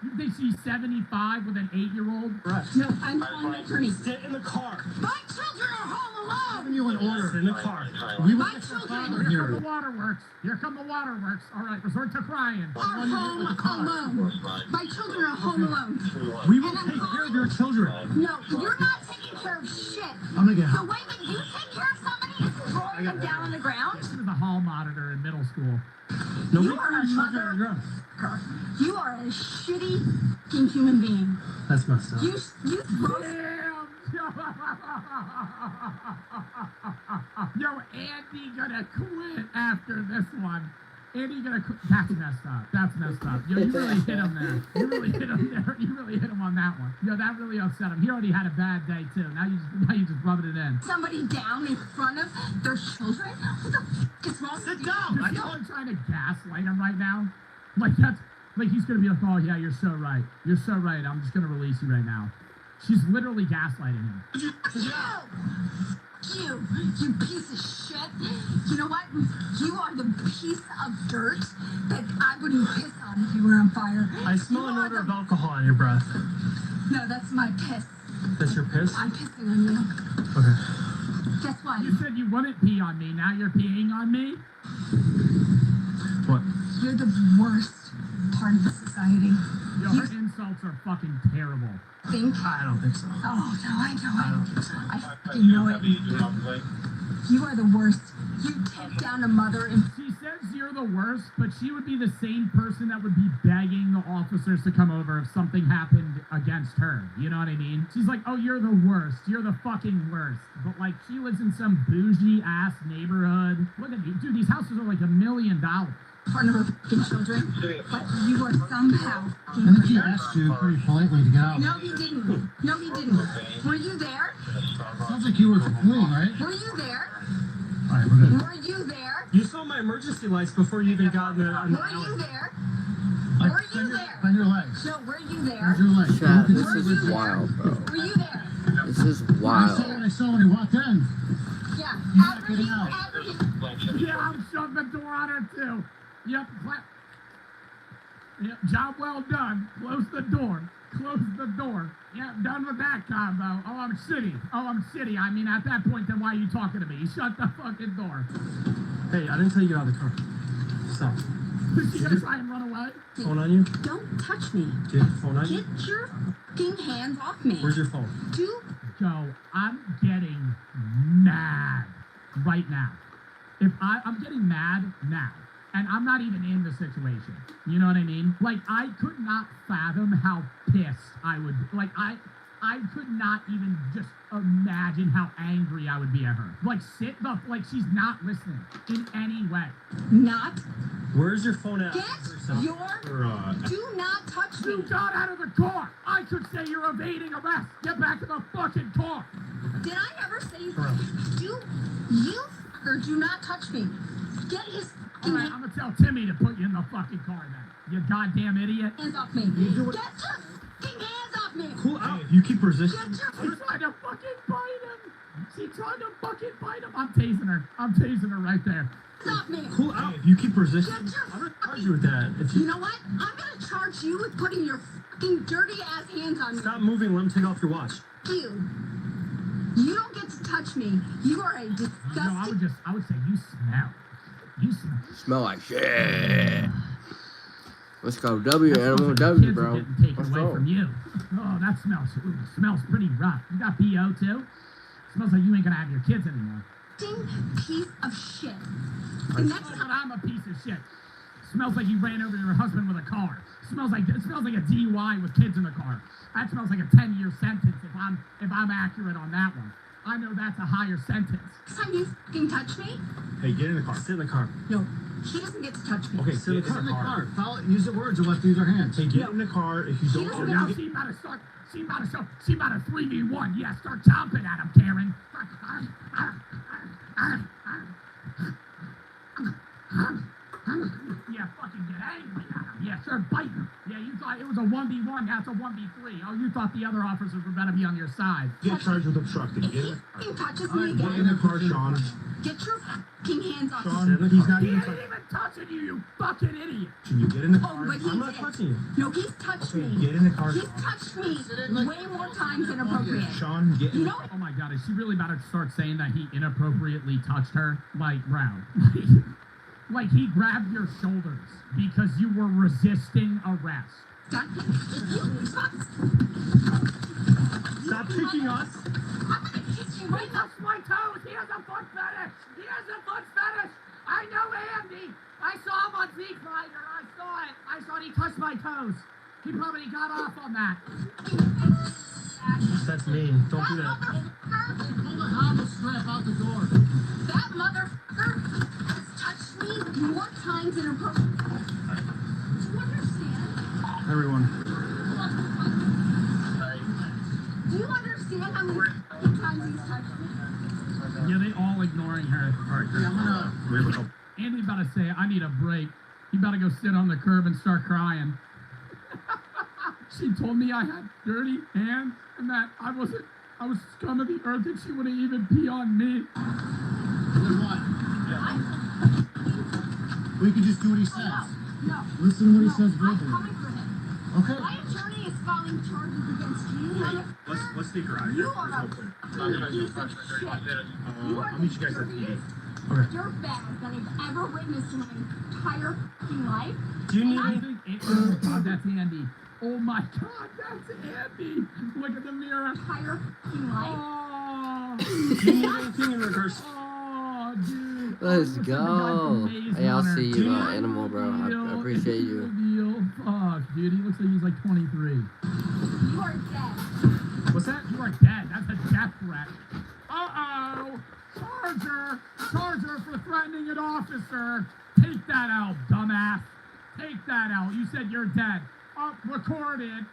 You think she's 75 with an 8-year-old? No, I'm calling my attorney. Get in the car. My children are home alone. Giving you an order. Sit in the car. We My want your children father Here come here. the waterworks. Here come the waterworks. All right, resort to crying. Are home alone. My children are home alone. We will take care of your children. No, you're not taking care of shit. I'm gonna get The way that you take care of somebody is throwing them down on the ground. She was a hall monitor in middle school. Nobody You are a your children mother. are grown. You are a shitty fucking human being. That's messed up. You throw. Damn! Yo, Andy gonna quit after this one. Andy gonna quit. That's messed up. That's messed up. Yo, you really hit him there. You really hit him there. You really hit him on that one. Yo, that really upset him. He already had a bad day too. Now you just rubbing it in. Somebody down in front of their children? What the f is wrong with you? Is someone trying to gaslight him right now? Like he's gonna be like, oh yeah, you're so right. You're so right. I'm just gonna release you right now. She's literally gaslighting him. You piece of shit. You know what? You are the piece of dirt that I wouldn't piss on if you were on fire. I smell You an are odor of the- alcohol on your breath. No, that's my piss. That's your piss? I'm pissing on you. Okay. Guess what? You said you wouldn't pee on me. Now you're peeing on me? What? You're the worst part of the society. Yo, You her insults are fucking terrible. think? I don't think so. Oh, no, I know I don't it. think so. I fucking know it. You are the worst. You take down a mother and She says you're the worst, but she would be the same person that would be begging the officers to come over if something happened against her. You know what I mean? She's like, oh, you're the worst. You're the fucking worst. But, like, she lives in some bougie-ass neighborhood. Look at these. Dude, these houses are like $1 million. part of her fucking children, but you are somehow I think he asked you pretty politely to get out. No, he didn't. No, he didn't. Were you there? Sounds like you were fleeing, right? Were you there? All right, we're good. Were you there? You saw my emergency lights before you even got in the Were you alley. there? Like, Were you there? bend your legs. No, were you there? Bend your legs. Chad, You this can is see what wild, bro. Were you there? This is I saw wild. what I saw when he walked in. Yeah. You're not getting out. Yeah, I'm shoving the door on her, too. Yep. Yep, job well done. Close the door. Close the door. Yep, done with that combo. Oh, I'm shitty. I mean, at that point, then why are you talking to me? You shut the fucking door. Hey, I didn't tell you to get out of the car. Stop. Is she gonna try and run away? Phone on you? Don't touch me. Get your phone on you? Get your fucking hands off me. Where's your phone? Joe, I'm getting mad right now. I'm getting mad now. And I'm not even in the situation. You know what I mean? Like, I could not fathom how pissed I would be. Like, I could not even just imagine how angry I would be at her. Like, she's not listening in any way. Not. Where's your phone at? Get do not touch me. You got out of the car. I could say you're evading arrest. Get back in the fucking car. Did I ever say you fucker do not touch me? Get his All right, I'm gonna tell Timmy to put you in the fucking car then. You goddamn idiot. hands off me. Get your fucking hands off me. Cool out. If you keep resisting. Get your She's trying to fucking bite him. I'm tasing her right there. hands off me. Cool out. If you keep resisting, Get your I'm gonna charge you with that. If You know what? I'm gonna charge you with putting your fucking dirty ass hands on me. stop moving, let him take off your watch. You don't get to touch me. You are a disgusting. No, I would say you smell. Smell like shit. Let's go W, That animal smells like the W, kids are bro. getting taken Let's away go. from you. Oh, that smells pretty rough. You got BO too? Smells like you ain't gonna have your kids anymore. Piece of shit. The It next smells time like I'm a piece of shit. Smells like you ran over your husband with a car. It smells like a DUI with kids in the car. That smells like a 10-year sentence if I'm accurate on that one. I know that's a higher sentence. you fucking touch me, Hey, get in the car. Sit in the car. no, he doesn't get to touch me. Okay, sit in the Get in the car. car. Use the words, or let's use our hands. Hey, get in the car. If you He don't, doesn't Now get she about to 3v1. Yeah, start chomping at him, Karen. Yeah, fucking get angry at him. Yeah, start biting. Yeah, you thought it was a 1v1, now it's a 1v3. Oh, you thought the other officers were gonna be on your side. get charged with obstructing. If Get he in the car. fucking touches All me right, again, get in the car, Sean. get your fucking hands off me. Sean, he's not He even ain't touching even touching you, you fucking idiot. you. Get in the Oh, car. but he I'm not did. touching you. No, he's touched Okay, me. get in the car. He's touched me way more times than appropriate. Sean, get in You the know, Oh my god, is she really about to start saying that he inappropriately touched her? Like, bro. Like he grabbed your shoulders because you were resisting arrest. stop. Stop kicking us. I'm gonna kick you right He now. touched my toes! He has a foot fetish! He has a foot fetish! I know Andy! I saw him on Feet Finder! I saw it! He touched my toes! He probably got off on that. That's me. Don't do that. Pull the helmet strap out the door. That motherfucker has touched me more times than appropriate. Do you understand? Everyone. Do you understand how many fucking times he's touched me? Yeah, they all ignoring her. Andy about to say, I need a break. He about to go sit on the curb and start crying. She told me I had dirty hands and that I was scum of the earth and she wouldn't even pee on me. Then what? We can just do what he says. No. Listen to what he No, says I'm verbally. coming for him. Okay. My attorney is filing charges against you, motherfucker. Let's sneak around. You are a fucking piece of shit. You are I'll meet you guys at the the meeting. dirtiest dirtbag that I've ever witnessed in my entire fucking life. Do you need I anything? think oh god, that's Andy. Oh my god, that's Andy. Look at the mirror. Entire fucking life. Oh, Do you need anything in regards? oh dude. Let's Looks like the go. guy from Maze Hey, I'll Runner. see you, Dude. animal, bro. I appreciate you. Deal. Fuck, dude. He looks like he's like 23. You are dead. What's that? You are dead. That's a death threat. Uh-oh. Charger for threatening an officer. Take that out, dumbass. Take that out. You said you're dead. Recorded.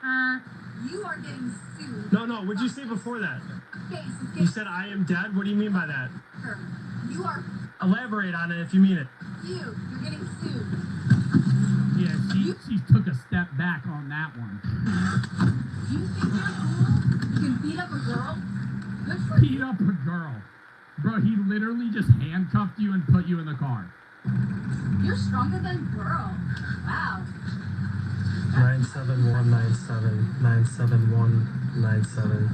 You are getting sued. No. What'd you say before that? Face is You getting said I am dead. What do you mean by that? sued. You are Elaborate on it if you mean it. sued. You're getting sued. Yeah, she took a step back on that one. You think you're cool? You can beat up a girl? Good for you. Beat up a girl. Bro, he literally just handcuffed you and put you in the car. You're stronger than a girl. Wow. 97197 97197.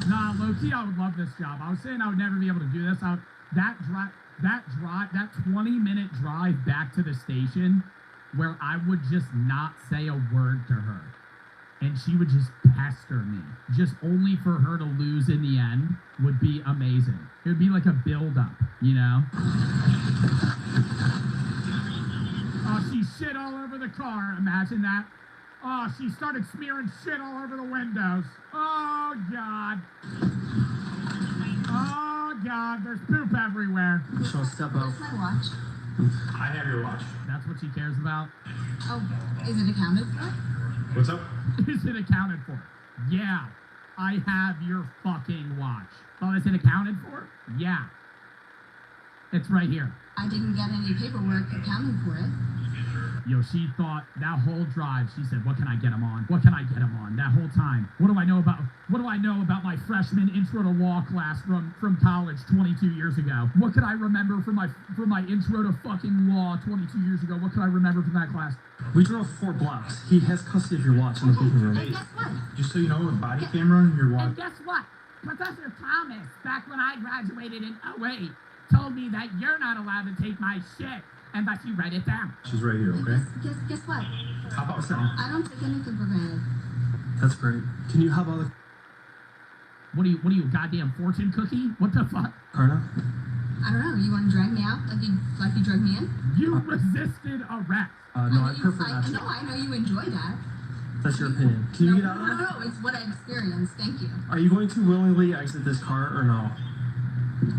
Nah, low-key, I would love this job. I was saying I would never be able to do this. That 20-minute drive back to the station where I would just not say a word to her. And she would just pester me. Just only for her to lose in the end would be amazing. It would be like a build-up, you know? Oh, she shit all over the car. Imagine that. Oh, she started smearing shit all over the windows. Oh, God. Oh, God. There's poop everywhere. So step up. Where's my watch? I have your watch. That's what she cares about. Oh, is it accounted for? What's up? Is it accounted for? Yeah. I have your fucking watch. Oh, is it accounted for? Yeah. It's right here. I didn't get any paperwork accounting for it. Yo, she thought that whole drive, she said, what can I get him on? What can I get him on? That whole time. What do I know about my freshman intro to law class from college 22 years ago? What could I remember from my intro to fucking law 22 years ago? What could I remember from that class? We drove 4 blocks. He has custody of your watch in the booking room. And guess what? Just so you know, a body camera on your watch. And guess what? Professor Thomas, back when I graduated in 08, told me that you're not allowed to take my shit. And that you write it down. She's right here, okay? Guess what? How about that? I don't take anything for granted. That's great. Can you hop on the What are you, a goddamn fortune cookie? What the fuck? Carna? I don't know. You want to drag me out like you drug me in? You resisted arrest. No, I prefer I not know. to. I know you enjoy that. That's your opinion. Can you get out No, now? no, it's what I experienced. Thank you. Are you going to willingly exit this car or no?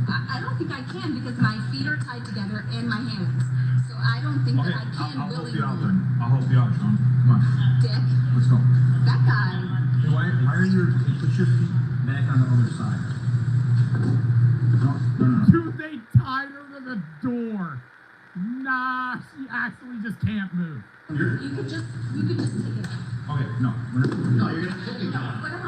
I don't think I can because my feet are tied together and my hands. So I don't think Okay, that I can I'll help willingly. you out then. I'll help you out, Sean. Come on. Dick, Let's go. that guy. Hey, why are your, put your feet back on the other side. No. Dude, they tied her to the door. Nah, she actually just can't move. You could just take it off. Okay, no. No, you're gonna take it down. What am I?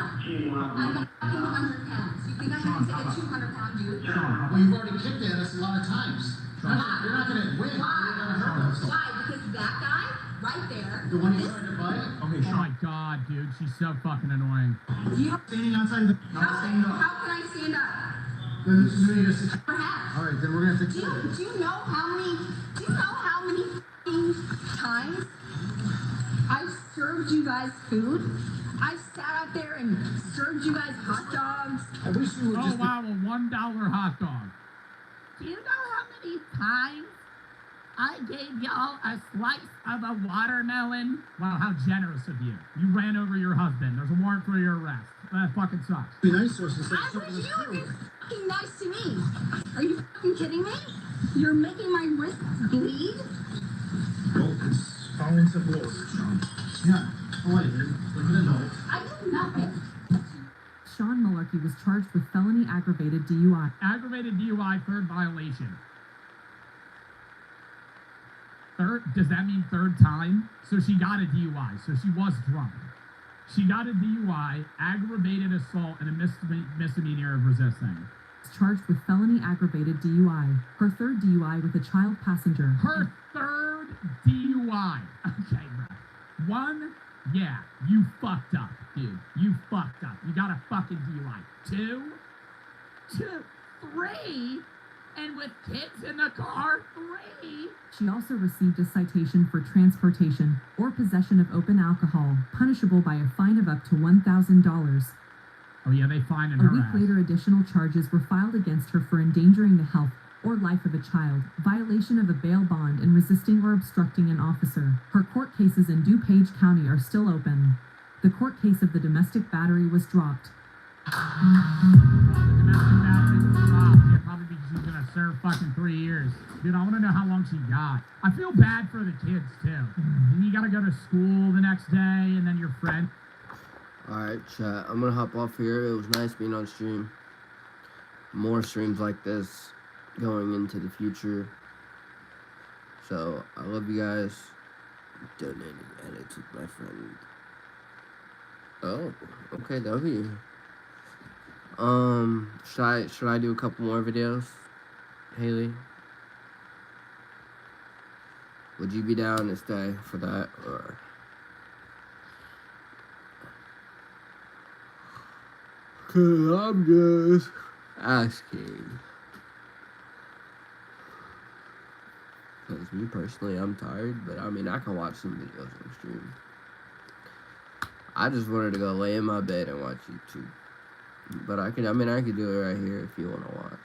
I'm a fucking 100 pounds. You think I'm gonna take a 200-pound dude? Sean, well, you've already kicked at us a lot of times. You're not gonna win. You're gonna hurt us. Why? Because that guy, right there. The one you tried to fight? Okay, Oh Sean. my god, dude, she's so fucking annoying. You, Standing outside the... No, stand up. how can I stand up? Then this is gonna need a sit. Perhaps. Alright, then we're gonna fix Do it. you know how many f***ing times I've served you guys food? I've sat out there and served you guys hot dogs. I wish you would Oh just... wow, a $1 hot dog. Do you know how many times I gave y'all a slice of a watermelon? Wow, how generous of you. You ran over your husband. There's a warrant for your arrest. That fucking sucks. Be nice to us instead of I something wish that's you would be true. fucking nice to me. Are you fucking kidding me? You're making my wrists bleed? Well, it's following simple orders, Sean. Yeah. Alright, then. Like an adult. I do nothing. Sean Malarkey was charged with felony aggravated DUI. Aggravated DUI, third violation. Third, does that mean third time? So she got a DUI, so she was drunk. She got a DUI, aggravated assault, and a misdemeanor of resisting. Was charged with felony aggravated DUI. Her third DUI with a child passenger. Her third DUI. Okay, bro. One, yeah, you fucked up, dude. You fucked up. You got a fucking DUI. Two, three, and with kids in the car, 3. She also received a citation for transportation or possession of open alcohol, punishable by a fine of up to $1,000. Oh yeah, they fined A her week ass. later, additional charges were filed against her for endangering the health or life of a child, violation of a bail bond, and resisting or obstructing an officer. Her court cases in DuPage County are still open. The court case of the domestic battery was dropped. Domestic battery was dropped. Yeah, probably because she's gonna serve fucking 3 years. Dude, I want to know how long she got. I feel bad for the kids too. And you gotta go to school the next day, and then your friend. Alright, chat. I'm gonna hop off here. It was nice being on stream. More streams like this going into the future. So, I love you guys. Donating edits with my friend. Oh, okay, W. Should I do a couple more videos, Haley? Would you be down to stay for that, or? Cause I'm just asking. Because me personally, I'm tired, but I mean, I can watch some videos on stream. I just wanted to go lay in my bed and watch YouTube. But I could do it right here if you want to watch.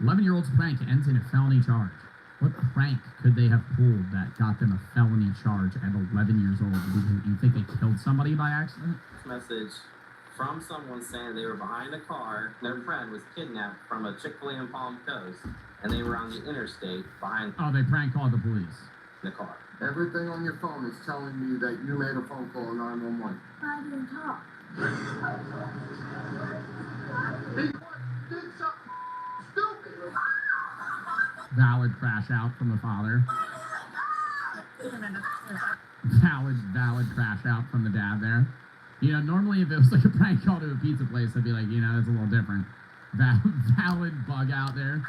11-year-old's prank ends in a felony charge. What prank could they have pulled that got them a felony charge at 11 years old? You think they killed somebody by accident? Message from someone saying they were behind a car. Their friend was kidnapped from a Chick-fil-A in Palm Coast, and they were on the interstate behind. Oh, they prank called the police. The car. Everything on your phone is telling me that you made a phone call 911. I didn't talk. Valid crash out from the father. Valid crash out from the dad there. You know, normally if it was like a prank call to a pizza place, I'd be like, you know, that's a little different. Valid bug out there.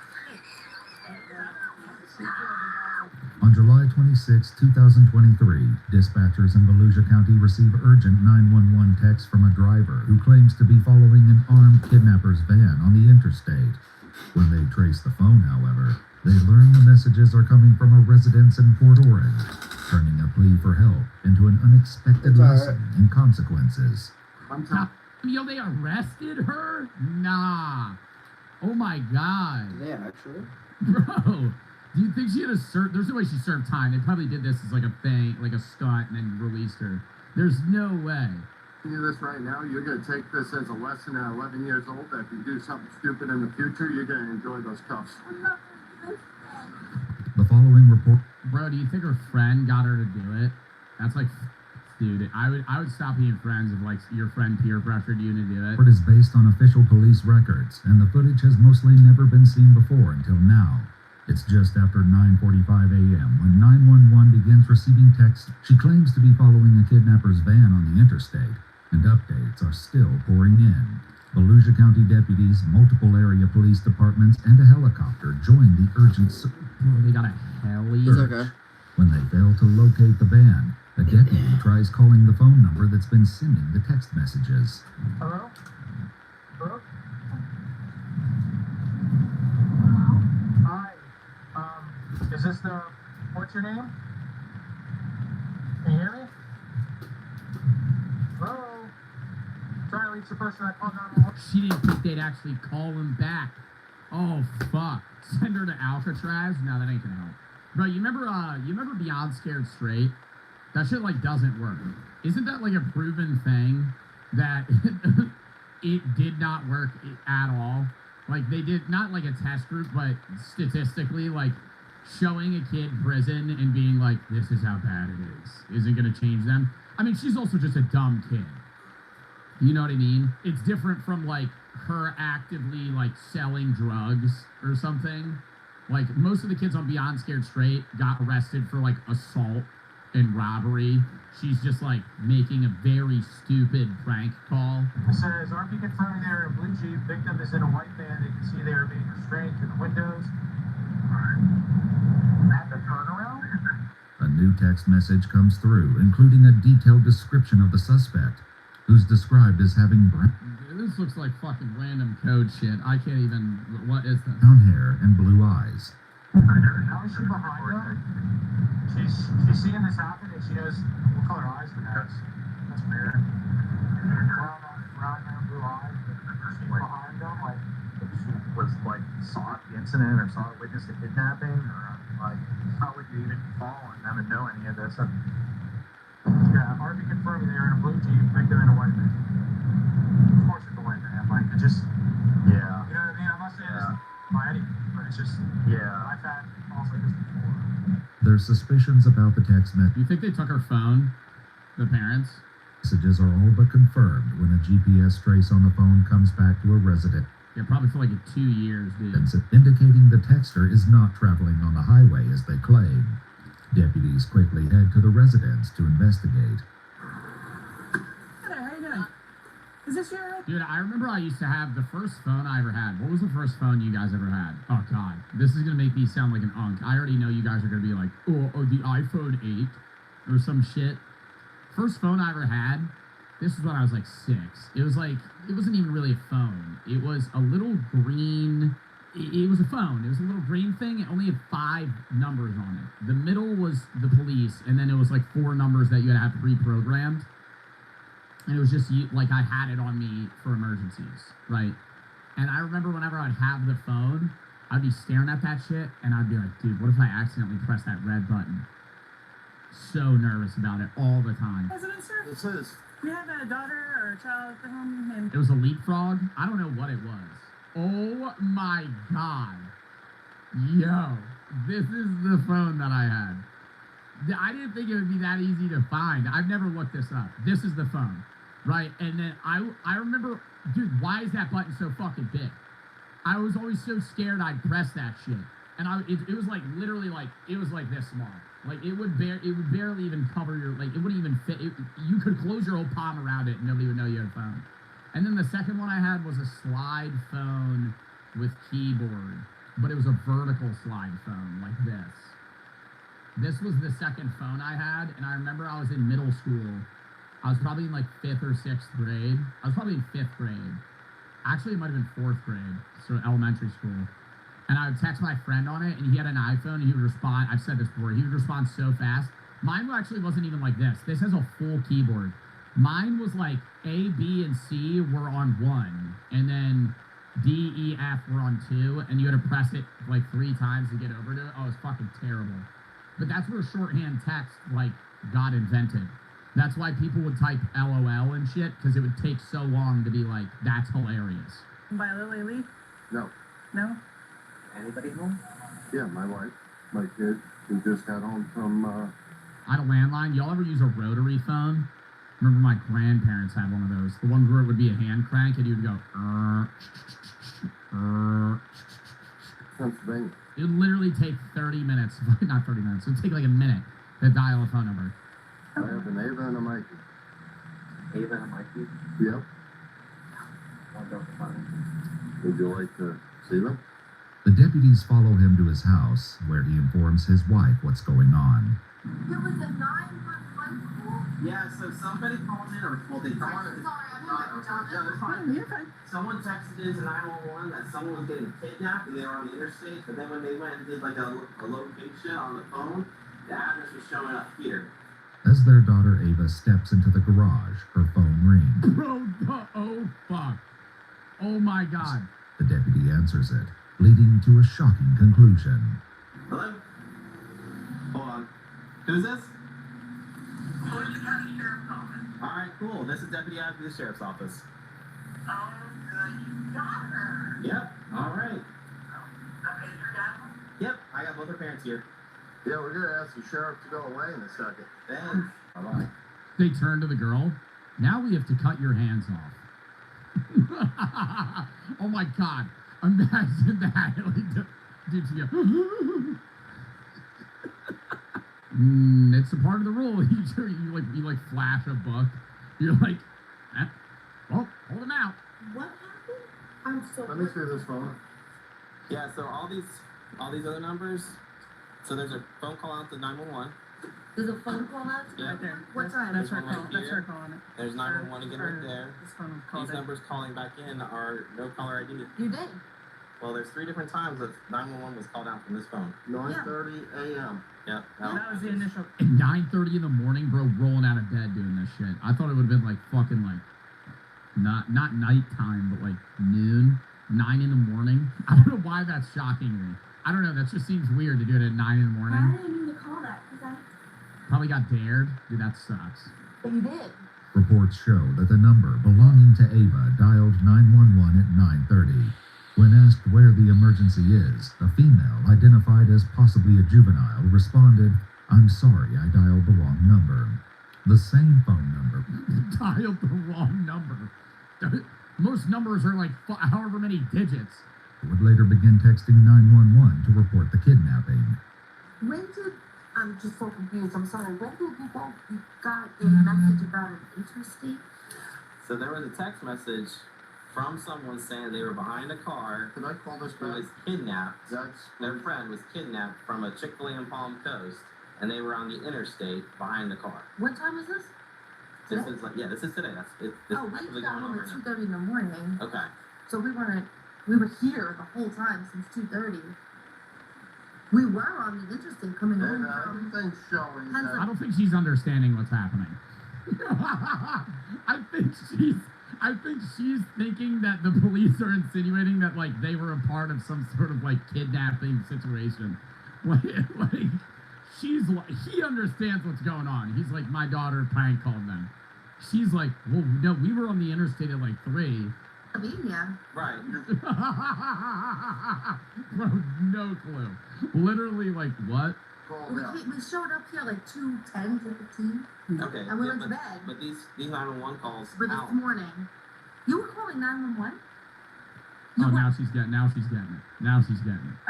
On July 26, 2023, dispatchers in Volusia County receive urgent 911 text from a driver who claims to be following an armed kidnapper's van on the interstate. When they trace the phone, however, they learn the messages are coming from a residence in Port Orange, turning a plea for help into an unexpected lesson in consequences. Yo, they arrested her? Nah. Oh my God. Yeah, actually. Bro, do you think she had a there's no way she served time. They probably did this as like a thing, like a stunt, and then released her. There's no way. You this right now, you're going to take this as a lesson at 11 years old that if you do something stupid in the future, you're going to enjoy those cuffs. The following report. Bro, do you think her friend got her to do it? That's like, dude, I would stop being friends if like your friend peer pressured you to do it. It is based on official police records, and the footage has mostly never been seen before until now. It's just after 9:45 a.m. when 911 begins receiving texts. She claims to be following a kidnapper's van on the interstate, and updates are still pouring in. Volusia County deputies, multiple area police departments, and a helicopter join the urgent search. Well, they got a heli. It's okay. When they fail to locate the van, a deputy tries calling the phone number that's been sending the text messages. Hello? Hello? Hi. Is this the... What's your name? Can you hear me? Hello? Trying to reach the person I called 911. She didn't think they'd actually call him back. Oh, fuck. Send her to Alcatraz? No, that ain't gonna help. Bro, you remember Beyond Scared Straight? That shit, like, doesn't work. Isn't that, like, a proven thing that it did not work at all? Like, they did, not like a test group, but statistically, like, showing a kid prison and being like, this is how bad it is, isn't gonna change them. I mean, she's also just a dumb kid. You know what I mean? It's different from, like, her actively, like, selling drugs or something. Like, most of the kids on Beyond Scared Straight got arrested for, like, assault and robbery. She's just, like, making a very stupid prank call. It says, RP confirming they are in a blue Jeep. Victim is in a white van. They can see they are being restrained through the windows. At the turnaround? A new text message comes through, including a detailed description of the suspect, who's described as having This looks like fucking random code shit. I can't even... What is this? brown hair and blue eyes. How is she behind them? She's seeing this happen and she knows what color eyes it has. That's weird. Brown hair, blue eyes. She's behind them, like she was like saw the incident or saw witnessed the kidnapping, or like how would you even fall on them and know any of this? Yeah, RV confirming they are in a blue Jeep, victim in a white van. Of course it's a white van, like it just yeah. You know what I mean? I'm not saying this by any means, but it's just I've had calls like this before. There's suspicions about the text You think they took her phone? The parents? messages are all but confirmed when a GPS trace on the phone comes back to a resident. Yeah, probably for like 2 years, dude. Indicating the texter is not traveling on the highway as they claim. Deputies quickly head to the residence to investigate. Hey there, how you doing? Is this your... Dude, I remember I used to have the first phone I ever had. What was the first phone you guys ever had? Oh, God. This is going to make me sound like an unk. I already know you guys are going to be like, oh, the iPhone 8 or some shit. First phone I ever had, this was when I was like 6. It was like, it wasn't even really a phone. It was a little green... It was a phone. It was a little green thing. It only had 5 numbers on it. The middle was the police, and then it was like 4 numbers that you had to have pre-programmed. And it was just like I had it on me for emergencies, right? And I remember whenever I'd have the phone, I'd be staring at that shit, and I'd be like, dude, what if I accidentally press that red button? So nervous about it all the time. President, sir? This is. You have a daughter or a child at home? And... It was a leapfrog. I don't know what it was. Oh my God. Yo, this is the phone that I had. I didn't think it would be that easy to find. I've never looked this up. This is the phone, right? And then I remember, dude, why is that button so fucking big? I was always so scared I'd press that shit. And it was like literally like, it was like this small. Like it would barely even cover your, like it wouldn't even fit. You could close your whole palm around it and nobody would know you had a phone. And then the second one I had was a slide phone with keyboard, but it was a vertical slide phone like this. This was the second phone I had, and I remember I was in middle school. I was probably in like 5th or 6th grade. I was probably in 5th grade. Actually, it might have been 4th grade, so elementary school. And I would text my friend on it, and he had an iPhone, and he would respond. I've said this before. He would respond so fast. Mine actually wasn't even like this. This has a full keyboard. Mine was like A, B, and C were on 1, and then D, E, F were on 2, and you had to press it like 3 times to get over to it. Oh, it was fucking terrible. But that's where shorthand text like got invented. That's why people would type LOL and shit, because it would take so long to be like, that's hilarious. By Lily Lee? No. No? Anybody home? Yeah, my wife, my kid, who just got home from. I had a landline. Y'all ever use a rotary phone? Remember my grandparents had one of those. The one where it would be a hand crank and you would go, Pennsylvania. It would literally take 30 minutes. Not 30 minutes. It would take like a minute to dial a phone number. I have an Ava and a Mikey. Ava and Mikey? Yep. Would you like to see them? The deputies follow him to his house, where he informs his wife what's going on. There was a 911 call. Yeah, so somebody called in, or well, they called in. Someone texted into 911 that someone was getting kidnapped and they were on the interstate, but then when they went and did like a location on the phone, the address was showing up here. As their daughter Ava steps into the garage, her phone rings. Bro, oh fuck. Oh my God. The deputy answers it, leading to a shocking conclusion. Hello? Hold on. Who's this? Fulton County Sheriff's Office. Alright, cool. This is Deputy out of the Sheriff's Office. Oh, good. You got her. Yep. Alright. Okay, you got her? Yep. I got both her parents here. Yeah, we're gonna ask the sheriff to go away in a second. Thanks. Bye-bye. They turn to the girl. Now we have to cut your hands off. Oh my God. Imagine that. Dude, you go, it's a part of the rule. You like flash a book. You're like, oh, hold him out. What happened? I'm so. Let me see this phone. Yeah, so all these other numbers. So there's a phone call out to 911. There's a phone call out to Yeah. There. What time? That's her There's one call. right That's here. her calling it. There's 911 again right there. This phone was called These in. numbers calling back in are no caller ID. You did. Well, there's 3 different times that 911 was called out from this phone. 9:30 a.m. Yeah. That was the initial. At 9:30 in the morning, bro, rolling out of bed doing this shit. I thought it would have been like fucking like, not nighttime, but like noon, 9 in the morning. I don't know why that's shocking me. I don't know. That just seems weird to do it at 9 in the morning. Why did I mean to call that? Because Probably got dared. Dude, that sucks. But you did. Reports show that the number belonging to Ava dialed 911 at 9:30. When asked where the emergency is, a female identified as possibly a juvenile responded, "I'm sorry, I dialed the wrong number." The same phone number. Dialed the wrong number. Most numbers are like however many digits. Would later begin texting 911 to report the kidnapping. When did, I'm just so confused, I'm sorry, when did you both, you got a message about an interstate? So there was a text message from someone saying they were behind a car. Can I call this Who back? was kidnapped. That's Their friend was kidnapped from a Chick-fil-A in Palm Coast, and they were on the interstate behind the car. What time is this? This Today? is like, yeah, this is today. This Oh, is we going got on home right at now. 2:30 in the morning, Okay. so we were here the whole time since 2:30. We were on the interstate coming home from everything's showing Pennsylvania. that. I don't think she's understanding what's happening. I think she's thinking that the police are insinuating that like they were a part of some sort of like kidnapping situation. Like she's like, he understands what's going on. He's like, my daughter prank called them. She's like, well, no, we were on the interstate at like 3. Pennsylvania. Right. Bro, no clue. Literally, like, what? We showed up here like 2:10, 2:15. Okay. And we yeah, went to but, bed. But these 911 calls For this out. morning. You were calling 911? Oh, now she's getting it.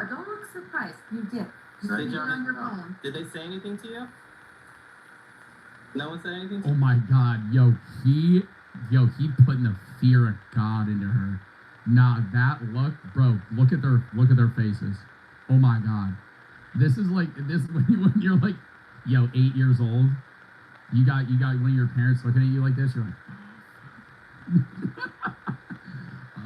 Don't look surprised. You did. You Did did it you- on your phone. Did they say anything to you? No one said anything to Oh you? my god, he putting the fear of God into her. Nah, that look, bro, look at their faces. Oh my god. This is like when you're like, 8 years old. You got one of your parents looking at you like this, you're like,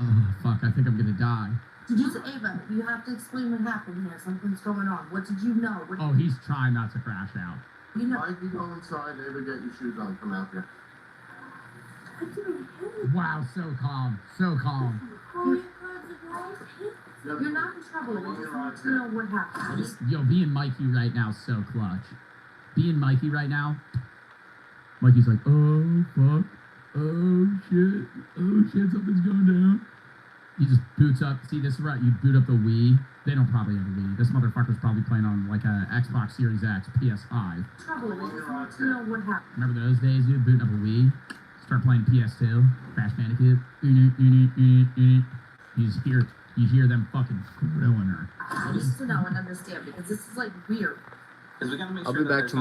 oh fuck, I think I'm gonna die. Did you say, Ava, you have to explain what happened here. Something's going on. What did you know? What Oh, he's trying not to crash out. You know. Mikey, go inside. Ava, get your shoes on. Come out here. Wow, so calm. So calm. You're not in trouble. I just need to know what happened. Being Mikey right now is so clutch. Being Mikey right now, Mikey's like, oh fuck, oh shit, something's going down. He just boots up. See, this is right. You boot up the Wii. They don't probably have a Wii. This motherfucker's probably playing on like a Xbox Series X, PS5. Trouble. I just need to know what happened. Remember those days, dude? Booting up a Wii, start playing PS2, Crash Bandicoot. You hear them fucking grilling her. I need to know and understand because this is like weird. Because we gotta make I'll sure be that back there's tomorrow.